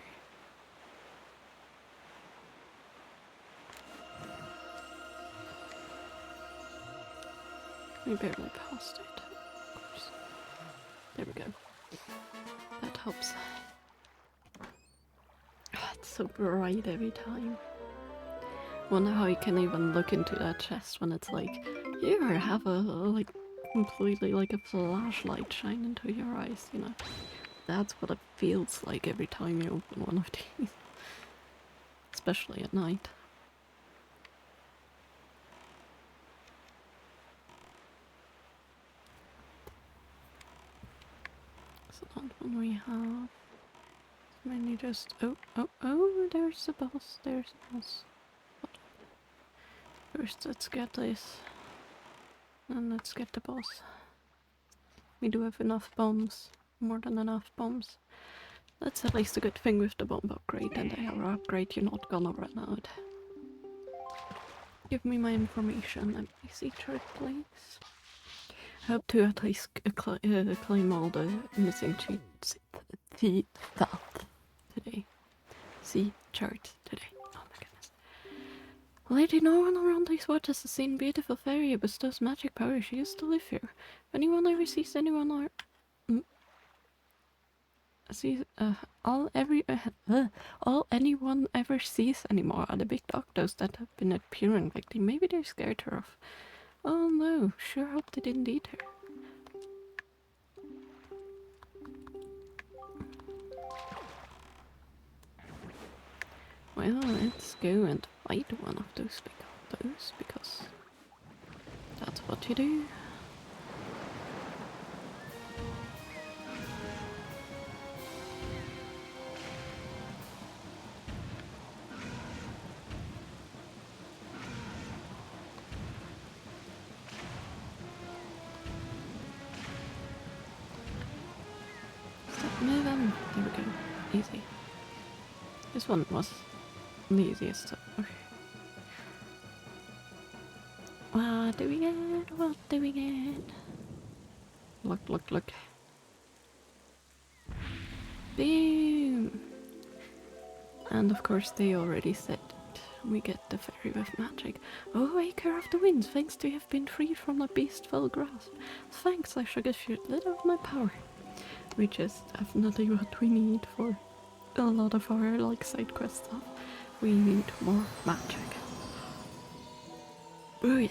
We barely passed it, of course. There we go. That helps. It's so bright every time. Wonder how you can even look into that chest when it's like, you have a, like, completely like a flashlight shine into your eyes, you know? That's what it feels like every time you open one of these. Especially at night. So that one we have. Mainly just, oh, there's the boss, there's the boss. First, let's get this. And let's get the boss. We do have enough bombs. More than enough bombs. That's at least a good thing with the bomb upgrade. And the arrow upgrade, you're not gonna run out. Give me my information. Let me see chart, please. I hope to at least claim all the missing cheats today. See chart today. Oh my goodness. Lady, no one around these waters has seen beautiful fairy who bestows magic power. She used to live here. If anyone ever sees anyone or See, all anyone ever sees anymore are the big doctors that have been appearing lately. Maybe they scared her off. Oh no, sure hope they didn't eat her. Well, let's go and fight one of those big doctors, because that's what you do. Stop moving. There we go. Easy. This one was the easiest. Okay. What do we get? What do we get? Look, look, look. Boom! And of course they already said it. We get the fairy with magic. Oh, Acre of the Winds, thanks to have been freed from the beastful grasp. Thanks, I shall give you a little of my power. We just have nothing what we need for a lot of our like side quest stuff. We need more magic. Oh yeah.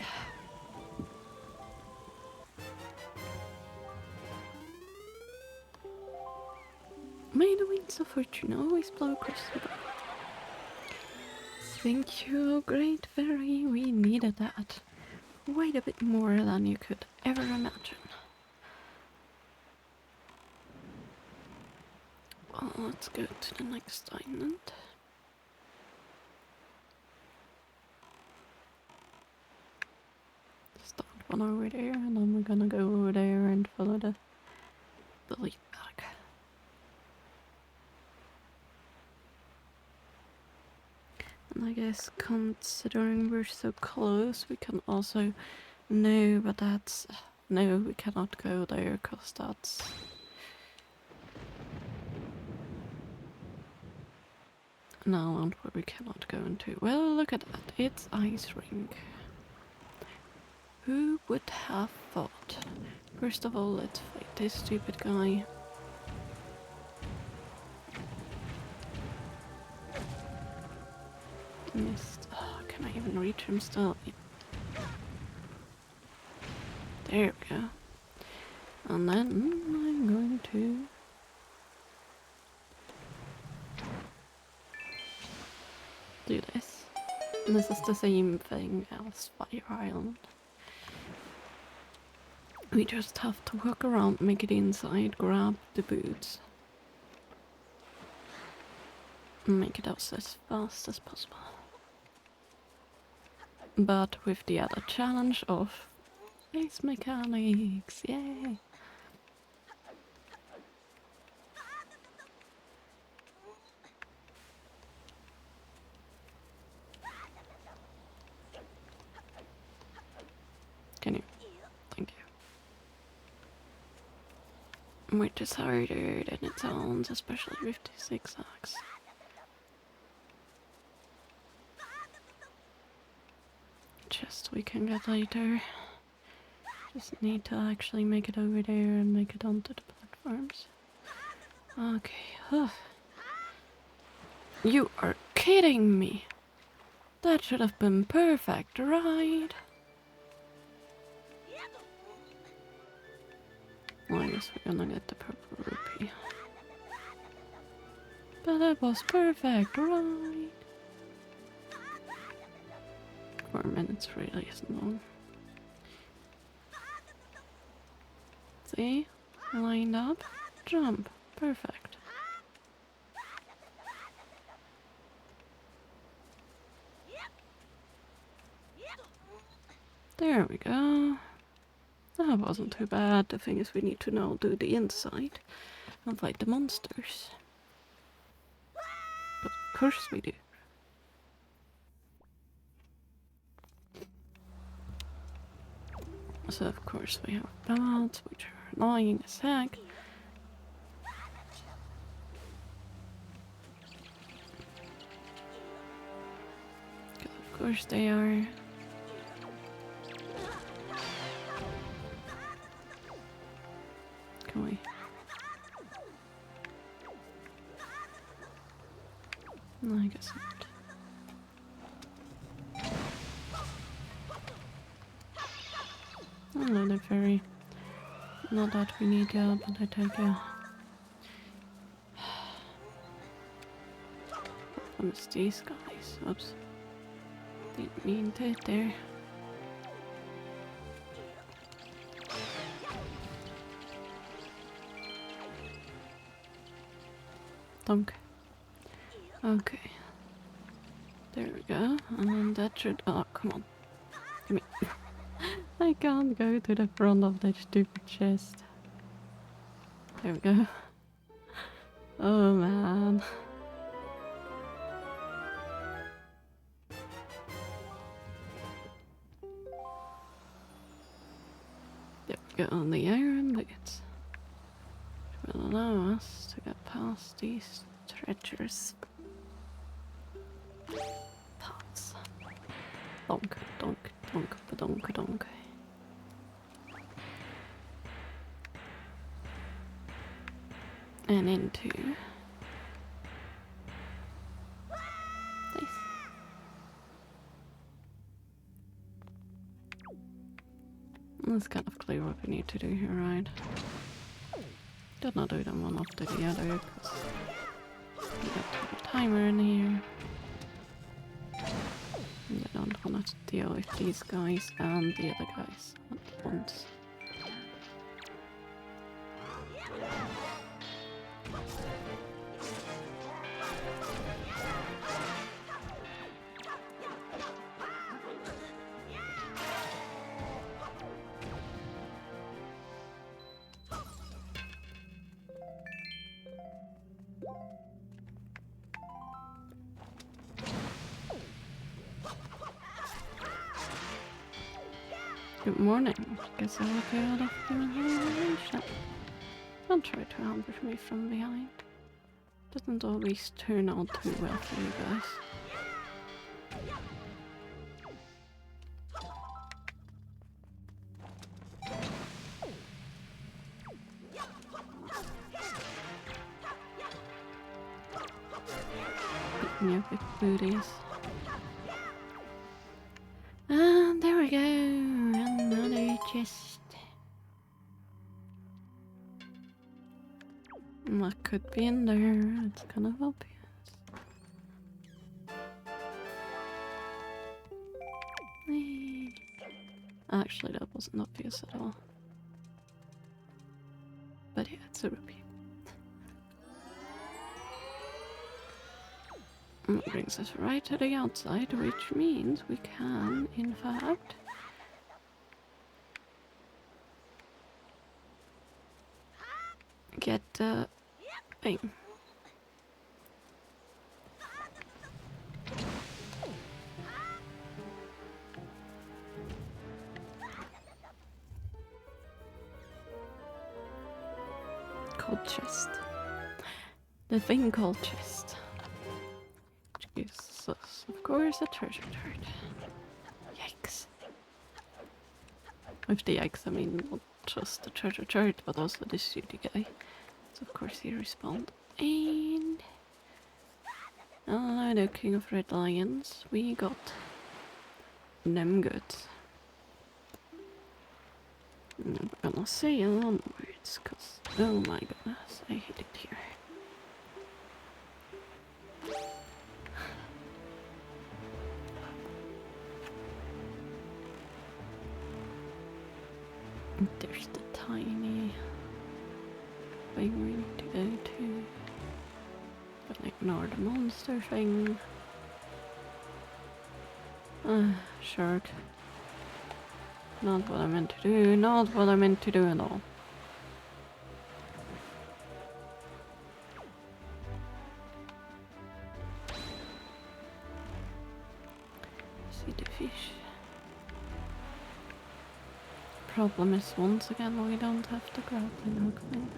May the winds of fortune always blow across the bow. Thank you, great fairy. We needed that. Quite a bit more than you could ever imagine. Well, let's go to the next island. Start one over there, and then we're gonna go over there and follow the lead back. And I guess considering we're so close, we can also... No, but that's... No, we cannot go there, because that's... an island where we cannot go into. Well, look at that. It's Ice Rink. Who would have thought? First of all, let's fight this stupid guy. Missed. Oh, can I even reach him still? There we go. And then I'm going to... do this. And this is the same thing as Fire Island. We just have to walk around, make it inside, grab the boots. And make it out as fast as possible. But with the other challenge of face mechanics, yay! Can you? Thank you. Which is harder than it sounds, especially with the zigzags. Chest we can get later. Just need to actually make it over there and make it onto the platforms. Okay. You are kidding me! That should have been perfect, right? Well, I guess we're gonna get the purple rupee. But that was perfect, right? 4 minutes really isn't long. See? Lined up, jump, perfect. There we go. That wasn't too bad. The thing is, we need to now do the inside and fight the monsters. But of course we do. So of course we have bats, which are annoying as heck. Of course they are. Can we I guess not. Another fairy. Not that we need but I take a... I miss these guys. Oops. Didn't mean to hit there. Dunk. Okay. There we go. And that should... Oh, come on. Give me... I can't go to the front of that stupid chest. There we go. Oh man. There we go on the iron bits. Which will allow us to get past these treacherous paths. Donk, donk, donk, donk, donk. And into this. That's kind of clear what we need to do here, right? Did not do them one after the other because we got a timer in here. And I don't want to deal with these guys and the other guys at once. Good morning. Guess I will get out of humiliation. Don't try to ambush me from behind. Doesn't always turn out too well for you guys. Beat me up with booties. And there we go, another chest. What could be in there? It's kind of obvious. Actually, that wasn't obvious at all. But yeah, it's a rupee. And that brings us right to the outside, which means we can, in fact, get the thing. Cold chest. The thing called chest. Which gives us, of course, a treasure chart. Yikes. With the yikes, I mean not just the treasure chart, but also the shooty guy. So of course he respawned. And the King of Red Lions, we got them goods. I'm gonna say onwards, cause oh my goodness, I hate it here. There's the tiny thing we need to go to. But ignore the monster thing. Shark. Not what I meant to do, not what I meant to do at all. See the fish. Problem is, once again, we don't have the grappling hook thing.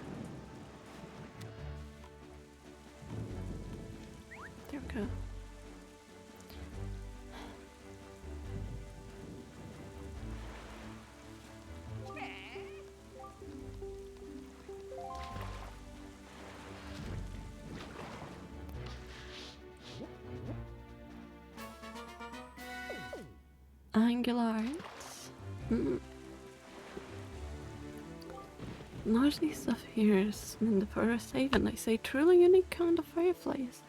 There we go. Angularites. Northeast of here is in the forest haven. They say truly unique kind of fireplace.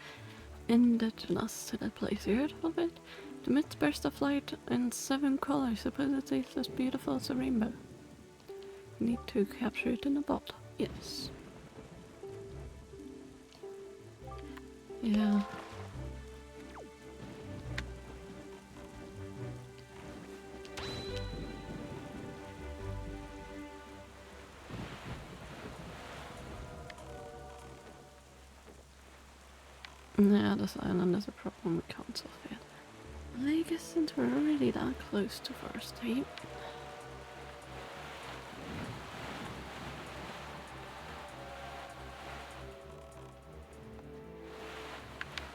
Indigenous to that place. You heard of it? The midst burst of light in 7 colors. Supposedly it's as beautiful as a rainbow. You need to capture it in a bottle. Yes. Yeah. Yeah, this island is a problem we can't solve yet. I guess since we're already that close to Forest Haven.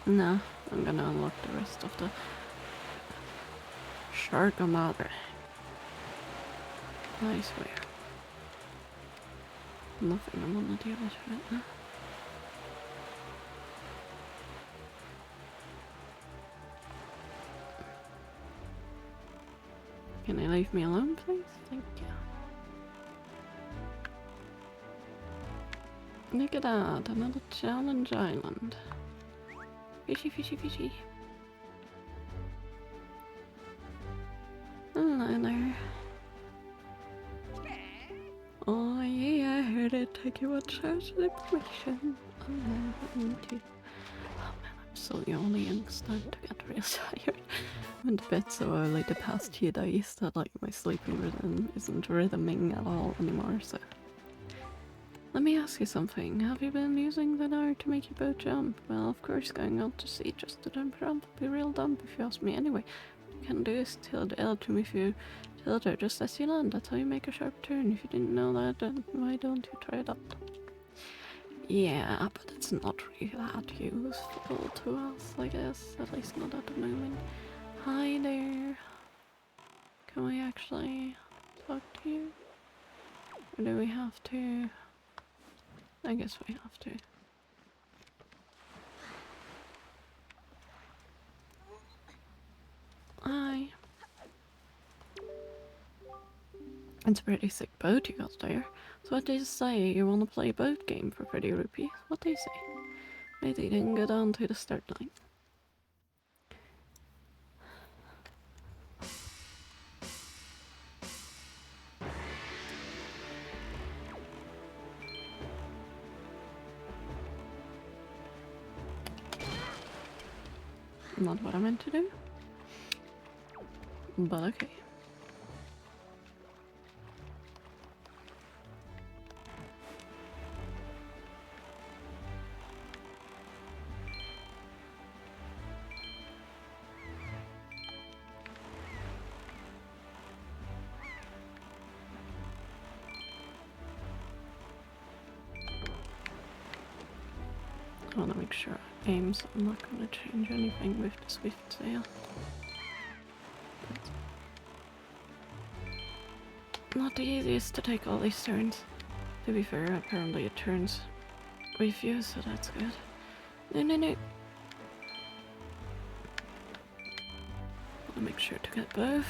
Nah, I'm gonna unlock the rest of the Shark-o-Madre. I swear. Nothing I wanna deal with right now. Can you leave me alone, please? Thank you. Look at that, another challenge island. Fishy, fishy, fishy. Hello there. Oh yeah, I heard it. Take you one chance of information. Oh no, I need to. Oh man, I'm so yawny and starting to get real tired. I went to bed so early the past few days that like my sleeping rhythm isn't rhythming at all anymore, so. Let me ask you something. Have you been using the dart to make your boat jump? Well, of course, going out to sea just to jump around would be real dumb if you ask me anyway. What you can do is tilt L to me if you tilt her just as you land. That's how you make a sharp turn. If you didn't know that, then why don't you try it out? Yeah, but it's not really that useful to us, I guess. At least not at the moment. Hi there. Can we actually talk to you? Or do we have to? I guess we have to. Hi. It's a pretty sick boat you got there. So what do you say? You wanna play a boat game for 30 rupees? What do you say? Maybe they didn't go down to the start line. Not what I meant to do. But okay. I want to make sure I aim, so I'm not going to change anything with the swift sail. Not the easiest to take all these turns. To be fair, apparently it turns with you, so that's good. No, no, no. Want to make sure to get both.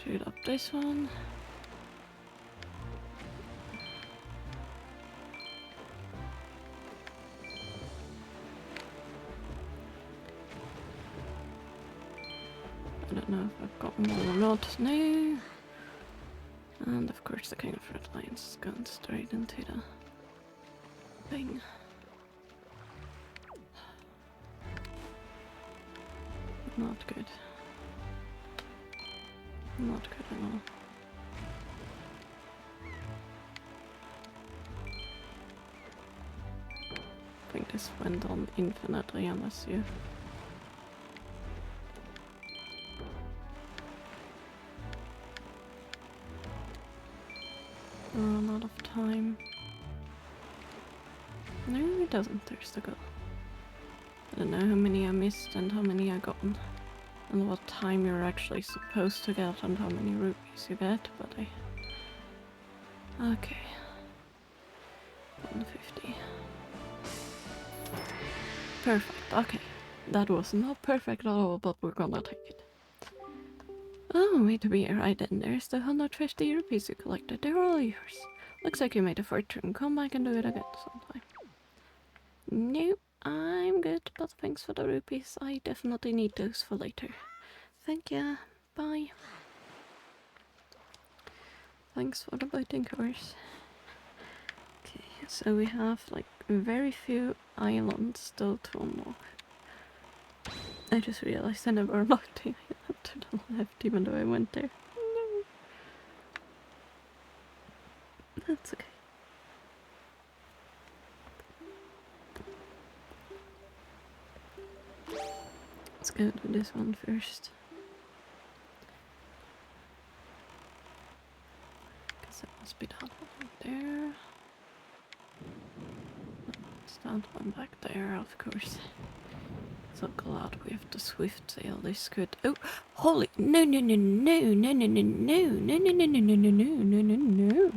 Shoot up this one. I don't know if I've got more or not. No. And of course the King of Red Lions is going straight into the thing. Not good. Not good at all. I think this went on infinitely unless you... run out of time. No, it doesn't. There's the goal. I don't know how many I missed and how many I gotten. And what time you're actually supposed to get and how many rupees you get, but I... Okay. 150. Perfect, okay. That was not perfect at all, but we're gonna take it. Oh, way to be right in. There's the 150 rupees you collected. They're all yours. Looks like you made a fortune. Come back and do it again sometime. Nope, I'm good, but thanks for the rupees. I definitely need those for later. Thank ya. Bye. Thanks for the biting course. Okay, so we have like very few islands still to unlock. I just realized I never unlocked the island to the left even though I went there. No. That's okay. Let's go to this one first. Guess it must be that one there. It's that one back there, of course. So glad we have the swift sail. This could. Oh, holy! No! No! No! No! No! No! No! No! No! No! No! No! No! No! No! No! No!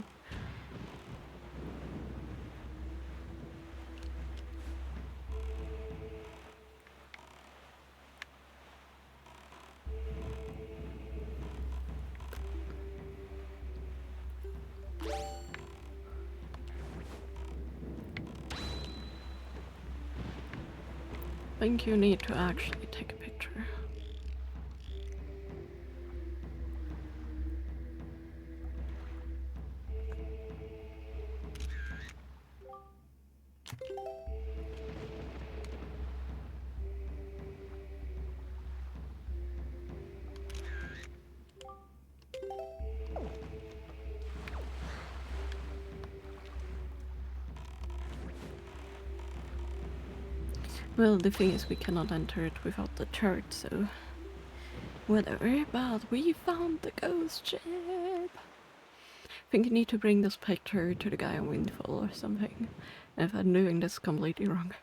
I think you need to actually take a picture. Well, the thing is we cannot enter it without the chart, so whatever, but we found the ghost ship! I think you need to bring this picture to the guy on Windfall or something. If I'm doing this completely wrong.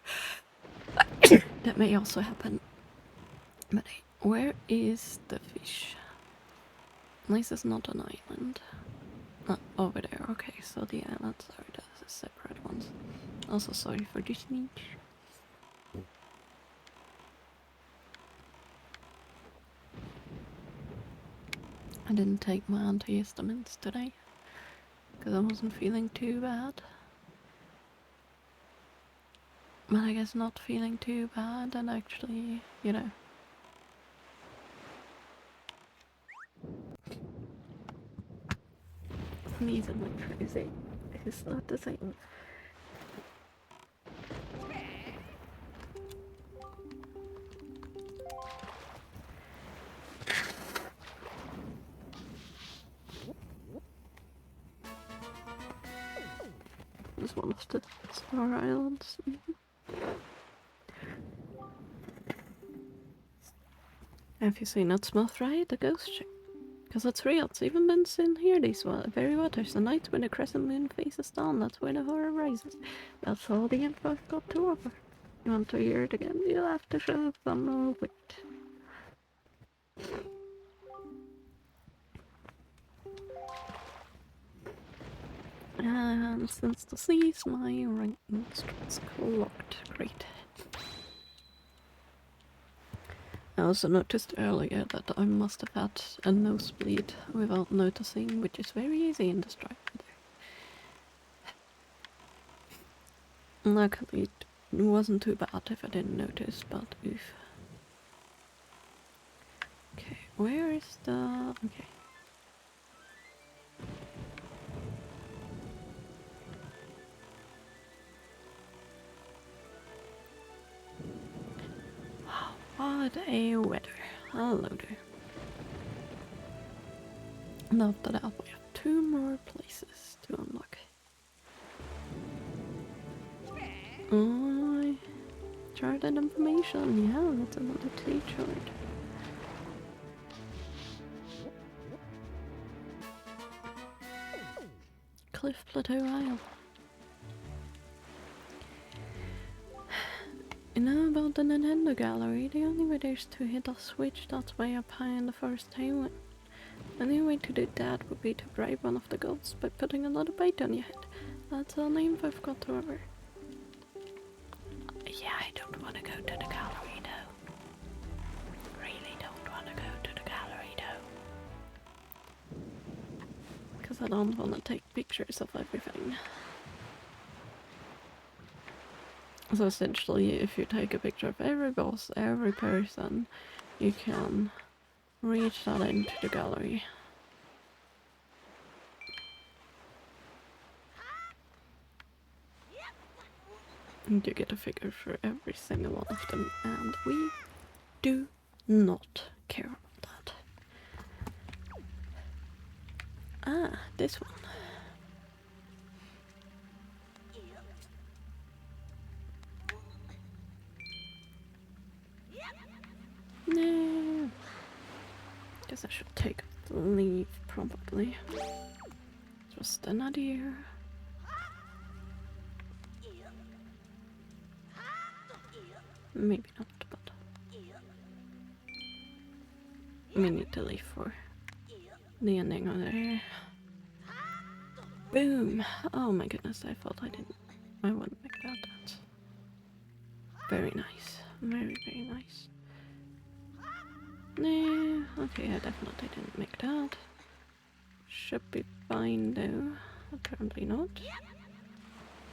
That may also happen. But hey, where is the fish? This is not an island. Over there, okay, so the islands are the separate ones. Also sorry for this niche. I didn't take my antihistamines today because I wasn't feeling too bad. But I guess not feeling too bad and actually, you know. Sneezing like crazy. It's not the same. It's one of the Star Islands. Have you seen that smell right? The ghost ship. Because it's real. It's even been seen here these very waters. The night when the crescent moon faces down, that's where the horror rises. That's all the info I've got to offer. You want to hear it again? You'll have to show some wit. And since the seas, my rank is clocked. Great. I also noticed earlier that I must have had a nosebleed without noticing, which is very easy in this drive. Luckily, it wasn't too bad if I didn't notice, but oof. Okay, where is the... okay. What a weather. Hello there. And after that we have 2 more places to unlock. Oh, charted information. Yeah, that's another T-chart. Cliff Plateau Isle. You know about the Nintendo Gallery? The only way there's to hit a switch that's way up high in the first haven. The only way to do that would be to bribe one of the gods by putting another bite on your head. That's all the info I've got to offer. Yeah, I don't want to go to the gallery though. Really don't want to go to the gallery though. I don't want to take pictures of everything. So essentially, if you take a picture of every boss, every person, you can reach that into the gallery. And you get a figure for every single one of them, and we do not care about that. Ah, this one. No. Guess I should take the leave, probably. Just an idea. Maybe not, but we need to leave for the ending of there. Boom! Oh my goodness, I thought I wouldn't make that. That's very nice. Very, very nice. No, okay, I definitely didn't make that. Should be fine though. Apparently not.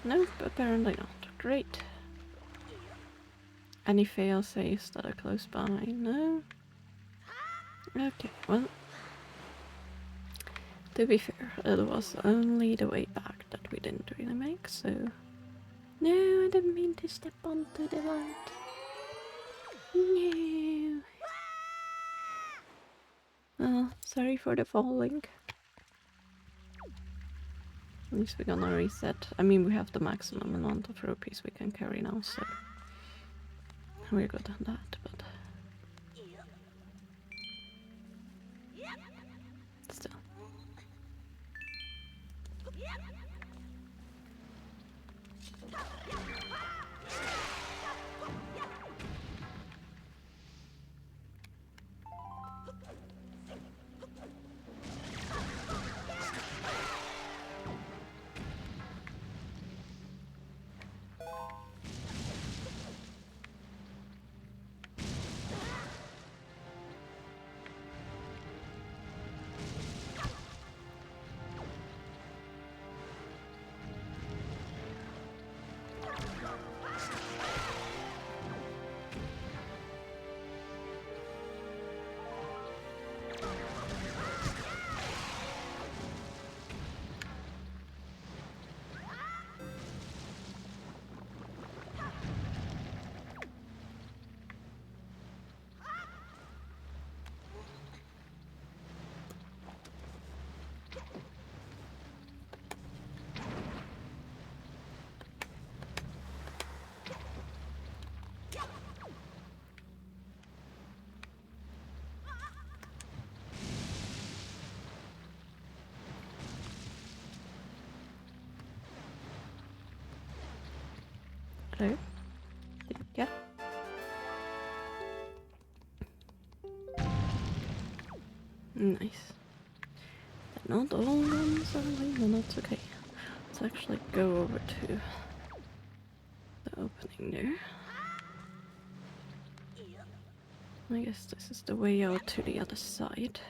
Nope, apparently not. Great. Any fail safes that are close by? No? Okay, well. To be fair, it was only the way back that we didn't really make, so... No, I didn't mean to step onto the light. No. Oh, sorry for the falling. At least we're gonna reset. I mean, we have the maximum amount of rupees we can carry now, so... We're good on that, but... Still. Hello? Did you get? Nice. But not all guns are leaving, that's okay. Let's actually go over to the opening there. I guess this is the way out to the other side.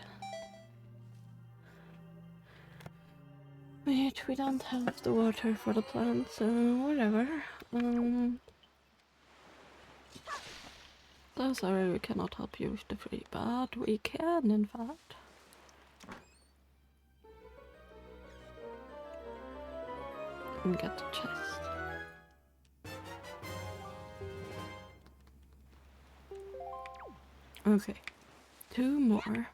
Wait, we don't have the water for the plant, so whatever. So sorry we cannot help you with the free, but we can in fact. And get the chest. Okay, 2 more.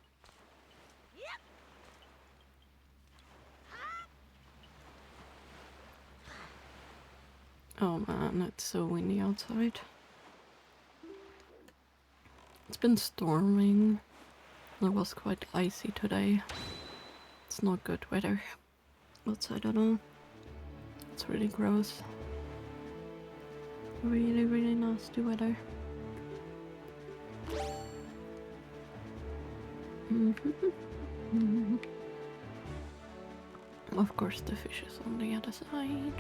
Oh man, it's so windy outside. It's been storming. It was quite icy today. It's not good weather outside at all. It's really gross. Really, really nasty weather. Of course the fish is on the other side.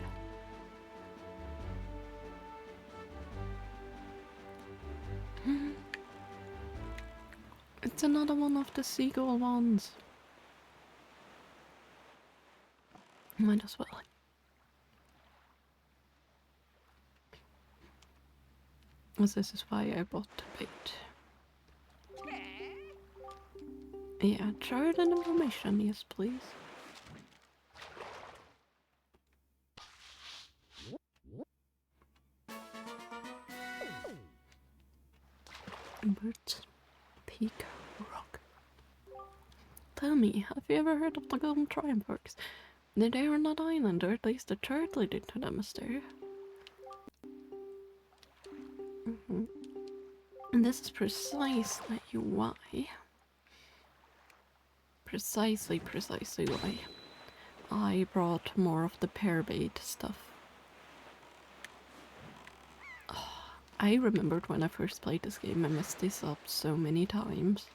It's another one of the seagull ones. Might as well. As this is why I bought the bait. Yeah, chart and information, yes please. Birds Peak Rock. Tell me, have you ever heard of the Golden Triumph Works? They are not island, or at least the chart leading to them is there. And this is precisely why. Precisely why I brought more of the pair bait stuff. I remembered when I first played this game, I messed this up so many times.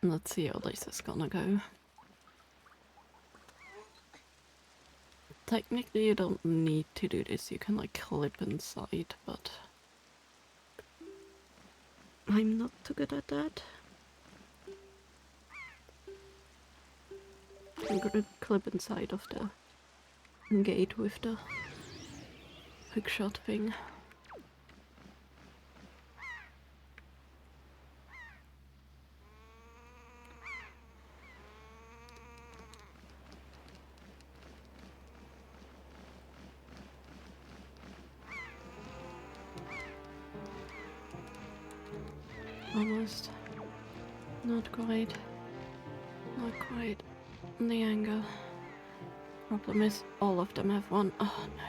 Let's see how this is gonna go. Technically you don't need to do this, you can like clip inside, but I'm not too good at that. I'm gonna clip inside of the gate with the hookshot thing. Almost. Not quite. Not quite. The angle. Problem is, all of them have one. Oh no.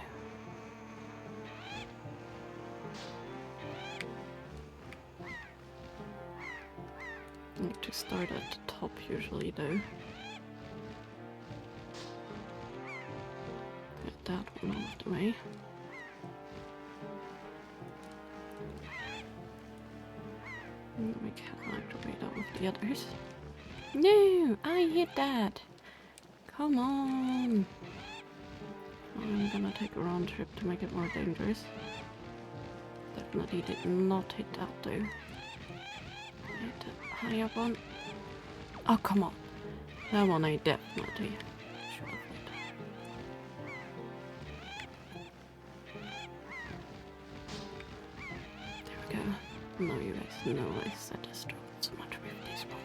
Need to start at the top usually though. Get that one out of the way. We can't activate all of the others. No! I hit that! Come on! I'm gonna take a round trip to make it more dangerous. Definitely did not hit that though. Hit that high up one. Oh, come on! That one I definitely should have hit. There we go. No, you guys know I said I struggled so much with this one.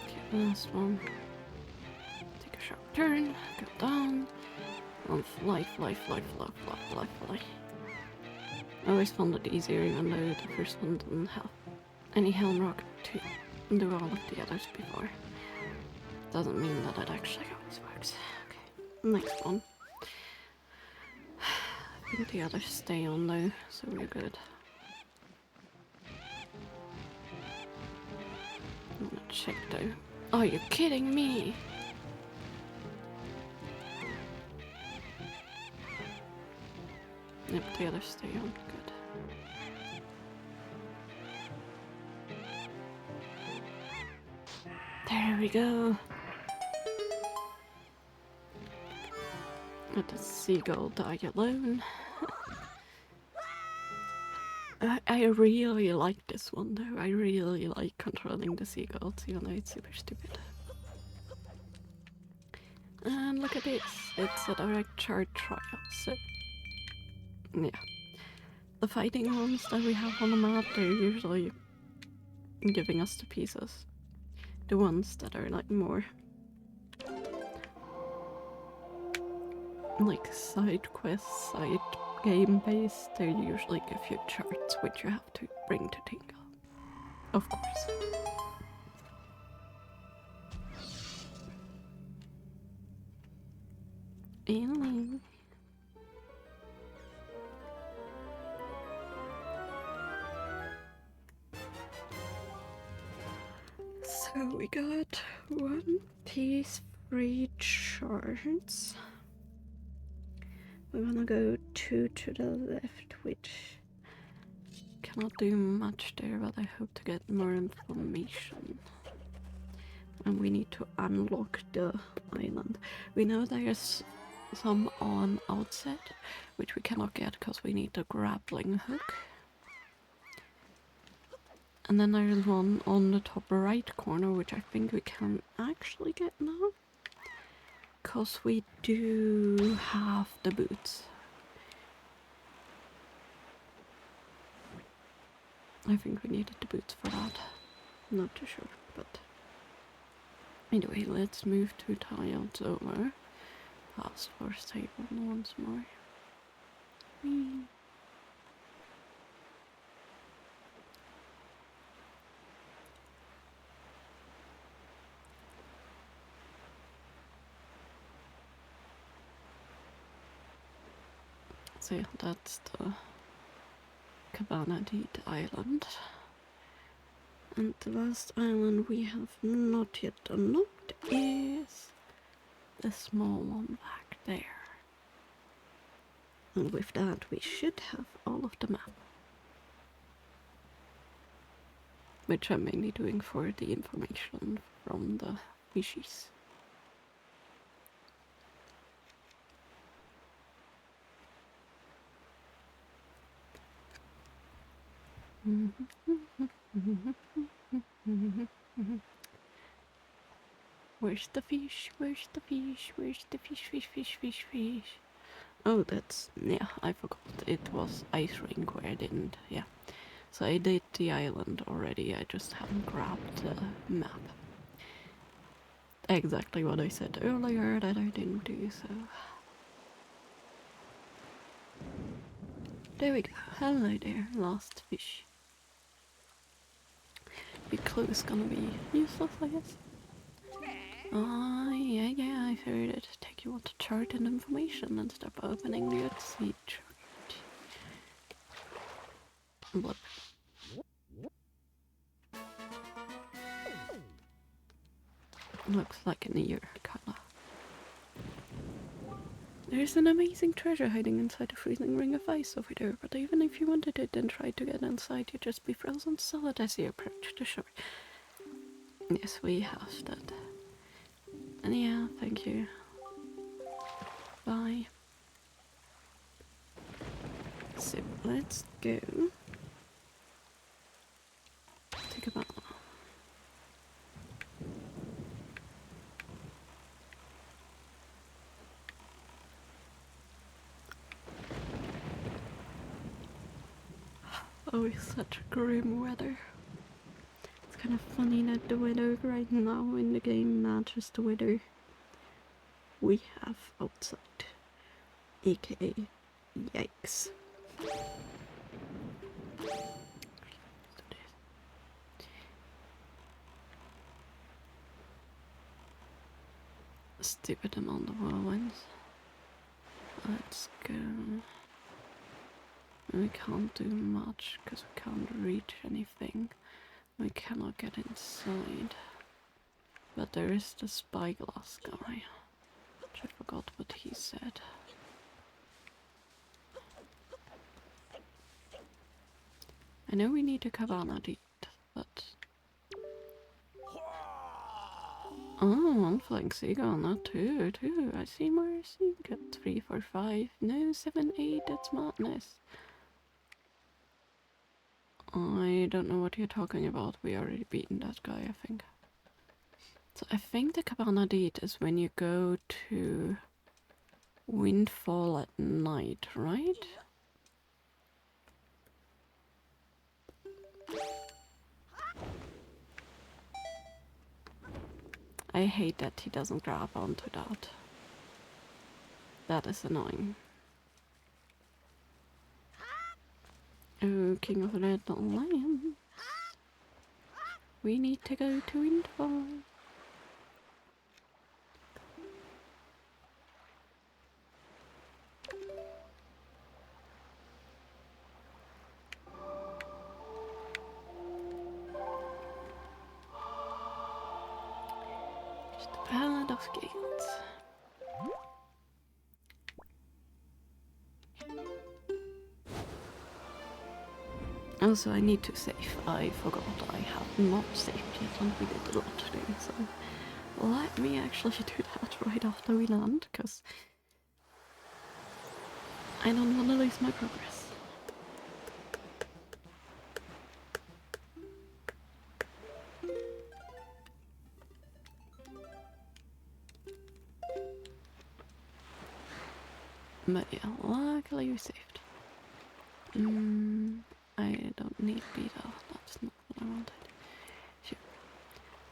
Okay, last one. Take a sharp turn, go down, and fly. I always found it easier even though the first one didn't have any helm rock to do all of the others before. Doesn't mean that it actually always works. Okay, next one. I think the others stay on though, so we're good. I'm gonna check though. Oh, you're kidding me! Yep, the others stay on. Good. There we go. Let the seagull die alone. I really like this one though. I really like controlling the seagulls, even though it's super stupid. And look at this. It's a direct chart trial, so yeah. The fighting ones that we have on the map, they're usually giving us the pieces. The ones that are like more like side quests, side game based, they usually give you charts which you have to bring to Tingle. Of course. Alien. So we got 1 piece, 3 charts. We're gonna go 2 to the left, which cannot do much there, but I hope to get more information. And we need to unlock the island. We know there's some on outset, which we cannot get because we need the grappling hook. And then there's one on the top right corner, which I think we can actually get now. Because we do have the boots. I think we needed the boots for that. Not too sure, but... Anyway, let's move 2 tiles over. Past first table once more. So yeah, that's the Cabana Deed Island. And the last island we have not yet unlocked is the small one back there. And with that we should have all of the map. Which I'm mainly doing for the information from the species. Where's the fish? Where's the fish? Where's the fish? Oh, that's... yeah, I forgot. It was Ice Rink where I didn't... yeah. So I did the island already, I just haven't grabbed the map. Exactly what I said earlier that I didn't do, so... There we go. Hello there, last fish. Your clue is gonna be useless, I guess. Oh, yeah, I've heard it. Take you want to chart and information and stop opening the sea chart. Blip. Looks like an ear, kinda. There's an amazing treasure hiding inside a freezing ring of ice over there, but even if you wanted it and tried to get inside, you'd just be frozen solid as you approach the shore. Yes, we have that. And yeah, thank you. Bye. So, let's go. Take a banana. Oh, it's such grim weather. It's kind of funny that the weather right now in the game matches the weather we have outside. AKA, yikes. Stupid amount of whirlwinds. Let's go. We can't do much because we can't reach anything. We cannot get inside. But there is the spyglass guy, which I forgot what he said. I know we need a cabana deed, but... oh, one flying seagull, not two. I see Mercy. Got 3, 4, 5. No, 7, 8. That's madness. I don't know what you're talking about. We already beaten that guy, I think. So I think the cabana deed is when you go to Windfall at night, right? I hate that he doesn't grab onto that. That is annoying. Oh, King of the Red Lions. We need to go to Windfall. Just a pallet of scales. Also, I need to save. I forgot I have not saved yet and we did a lot today, so let me actually do that right after we land, because I don't want to lose my progress. But yeah, luckily we saved. I don't need beta, that's not what I wanted. Sure.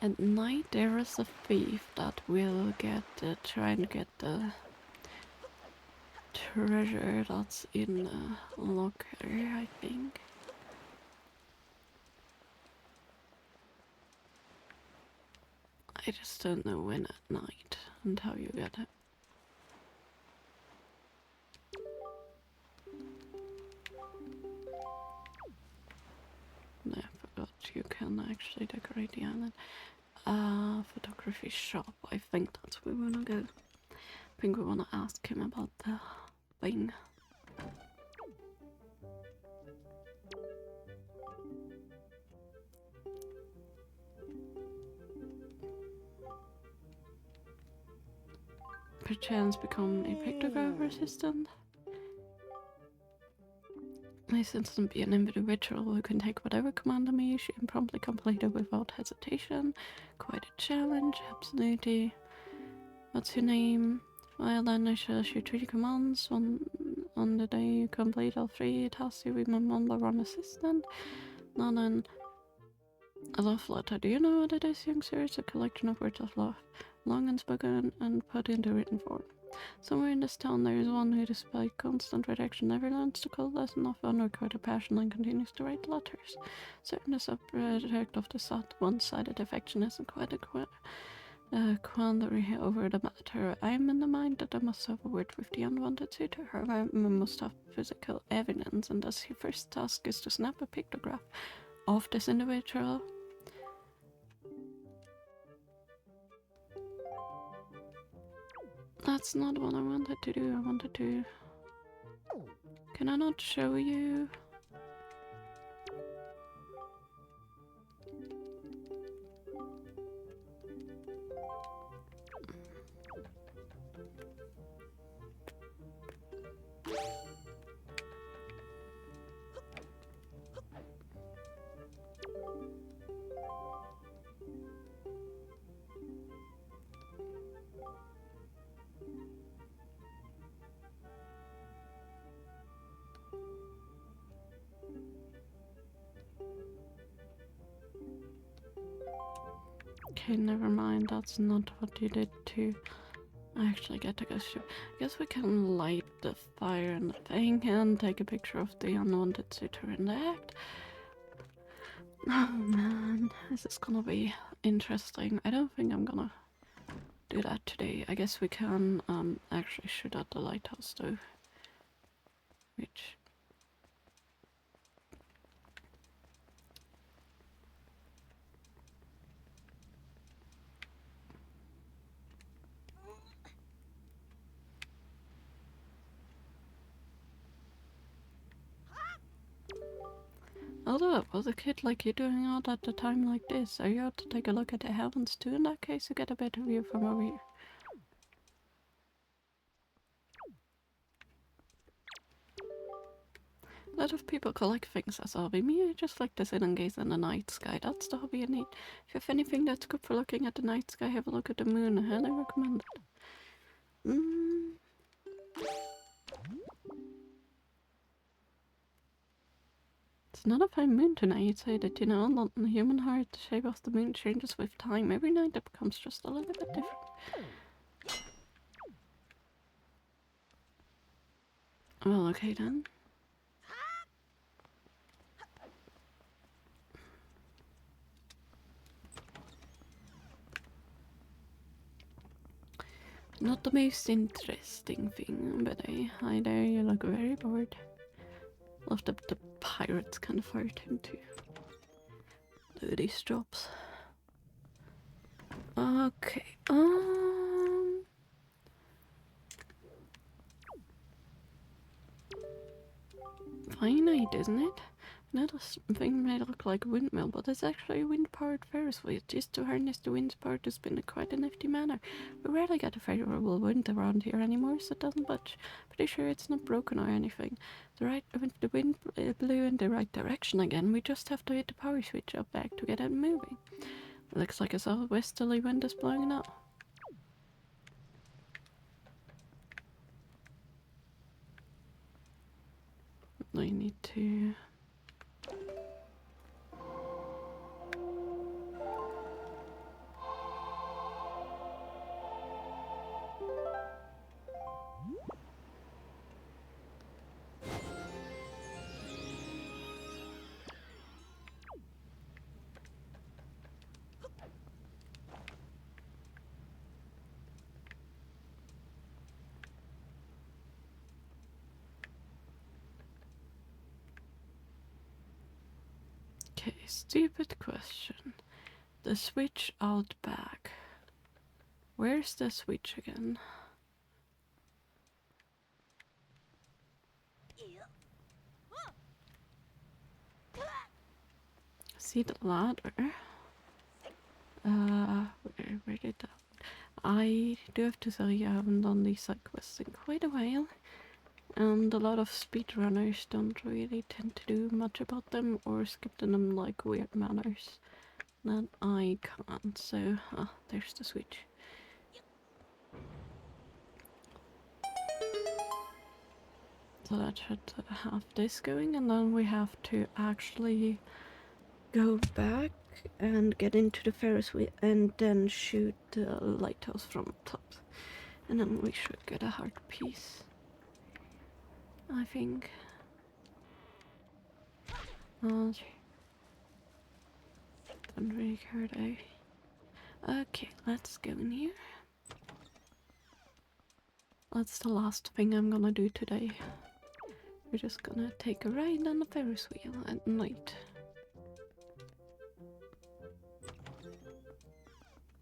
At night there is a thief that will try and get the treasure that's in the locker, I think. I just don't know when at night and how you get it. I forgot you can actually decorate the island. Photography shop. I think that's where we wanna go. I think we wanna ask him about the thing. Perchance become a pictograph assistant. Licensed and be an individual who can take whatever command I may issue and promptly complete it without hesitation. Quite a challenge, absolutely. What's your name? Well then I shall issue 3 commands. On the day you complete all 3 tasks you will be my number 1 assistant. Now then, a love letter. Do you know what it is, young sir? It's a collection of words of love, long and spoken and put into written form. Somewhere in this town there is one who, despite constant rejection, never learns to call lesson of unrequited passion and continues to write letters. Certain the subject of the one-sided affection isn't quite a quandary over the matter. I am in the mind that I must have a word with the unwanted suitor. However, we must have physical evidence, and thus your first task is to snap a pictograph of this individual. That's not what I wanted to do. I wanted to... Can I not show you? Okay, never mind. That's not what you did to... I actually get to go shoot. I guess we can light the fire in the thing and take a picture of the unwanted suitor in the act. Oh man, this is gonna be interesting. I don't think I'm gonna do that today. I guess we can actually shoot at the lighthouse though. Which... Although, was a kid like you doing all at a time like this? Are you out to take a look at the heavens too? In that case, you get a better view from over here. A lot of people collect things as a hobby. Me, I just like to sit and gaze in the night sky. That's the hobby I need. If you have anything that's good for looking at the night sky, have a look at the moon. I highly recommend it. It's not a fine moon tonight. You'd say that, you know, not in the human heart, the shape of the moon changes with time. Every night it becomes just a little bit different. Well, okay then. Not the most interesting thing, but hi there, you look very bored. Love the pirates kind of fire him too. Look at these drops. Okay, fine night, isn't it? Another thing may look like a windmill, but it's actually a wind-powered Ferris wheel. Just to harness the wind's power to spin in quite a nifty manner. We rarely get a favourable wind around here anymore, so it doesn't budge. Pretty sure it's not broken or anything. If the wind blew in the right direction again, we just have to hit the power switch up back to get it moving. Looks like a southwesterly wind is blowing now. I need to... Okay, stupid question. The switch out back. Where's the switch again? See the ladder? Where did that? I do have to say I haven't done these side quests in quite a while. And a lot of speedrunners don't really tend to do much about them or skip them like weird manners. That I can't, so there's the switch. So that should have this going, and then we have to actually go back and get into the Ferris wheel and then shoot the lighthouse from top. And then we should get a heart piece, I think. Don't really care though. Okay, let's go in here. That's the last thing I'm gonna do today. We're just gonna take a ride on the Ferris wheel at night.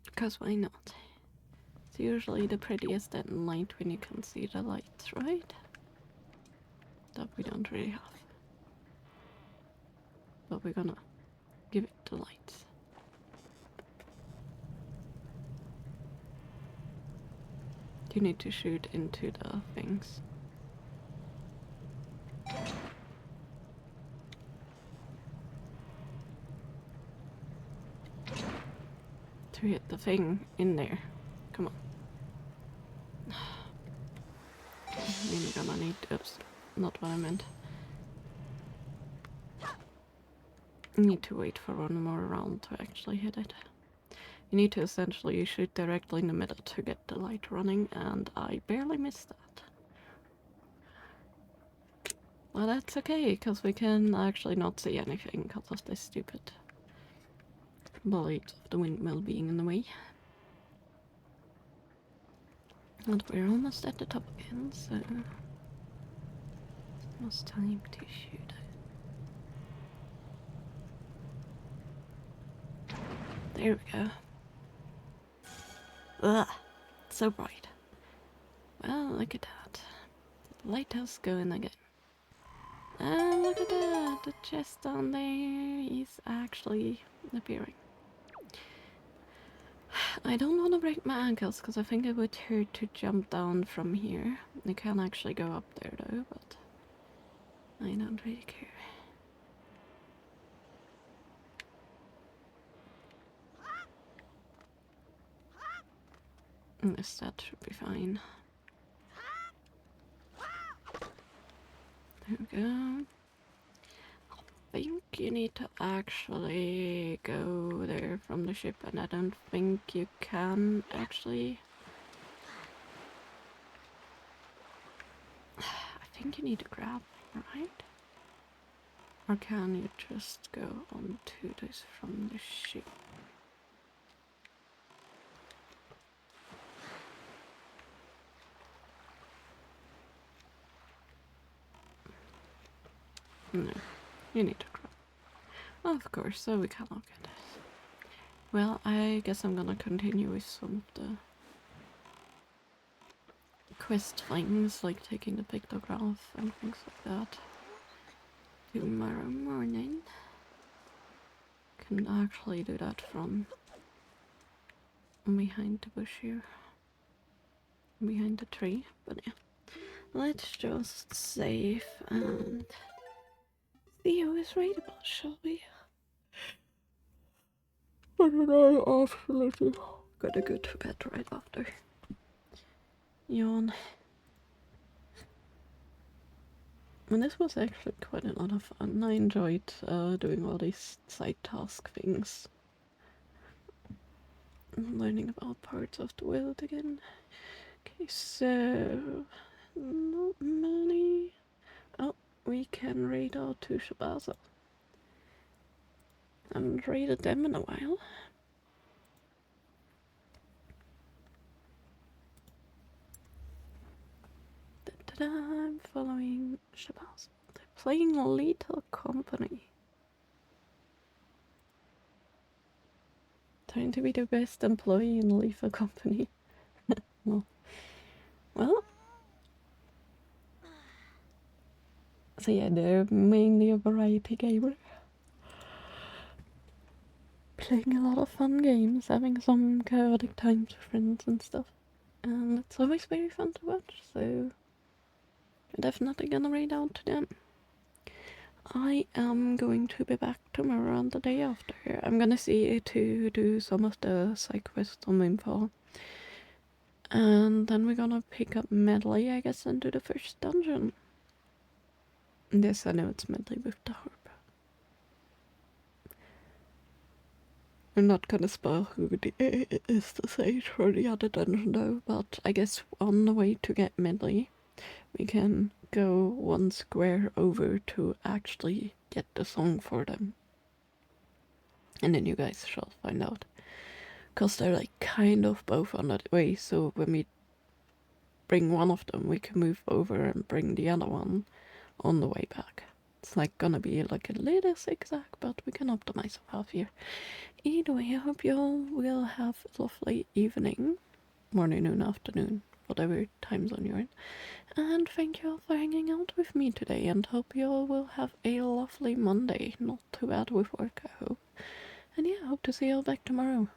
Because why not? It's usually the prettiest at night when you can see the lights, right? That we don't really have. But we're gonna give it the lights. You need to shoot into the things. To hit the thing in there. Come on. I mean, you're gonna need to... Oops, not what I meant. You need to wait for one more round to actually hit it. You need to essentially shoot directly in the middle to get the light running, and I barely missed that. Well, that's okay, because we can actually not see anything because of this stupid bullet of the windmill being in the way. And we're almost at the top again, so it's almost time to shoot. There we go. Ugh, so bright. Well, look at that. The lighthouse going again. And look at that, the chest down there is actually appearing. I don't want to break my ankles because I think it would hurt to jump down from here. I can actually go up there though, but I don't really care. Yes, that should be fine. There we go. I think you need to actually go there from the ship, and I don't think you can actually. I think you need to grab, right? Or can you just go onto this from the ship? No, you need to grab. Of course, so we can look at this. Well, I guess I'm gonna continue with some of the quest things, like taking the pictograph and things like that, tomorrow morning. Can actually do that from behind the bush here. Behind the tree, but yeah. Let's just save and see who is raidable, shall we? And then I absolutely gotta go to bed right after. Yawn. And this was actually quite a lot of fun. I enjoyed doing all these side task things. Learning about parts of the world again. Okay, so not many. Oh, we can raid out to Shabaza. I haven't raided them in a while. I'm following Shabaza. They're playing Little Company. Trying to be the best employee in Little Company. Well. So yeah, they're mainly a variety gamer. Playing a lot of fun games, having some chaotic times with friends and stuff. And it's always very fun to watch, so I'm definitely gonna raid out to them. I am going to be back tomorrow and the day after. I'm gonna see to do some of the side quests on Windfall. And then we're gonna pick up Medley, I guess, and do the first dungeon. Yes, I know it's Medley with the harp. I'm not gonna spoil who is the sage for the other dungeon though, but I guess on the way to get Medley, we can go one square over to actually get the song for them. And then you guys shall find out. Because they're like kind of both on the way, so when we bring one of them, we can move over and bring the other one on the way back. It's like gonna be like a little zigzag, but we can optimize our path here. Either way, I hope you all will have a lovely evening, morning, noon, afternoon, whatever time zone you're in. And thank you all for hanging out with me today, and hope you all will have a lovely Monday. Not too bad with work, I hope. And yeah, I hope to see you all back tomorrow.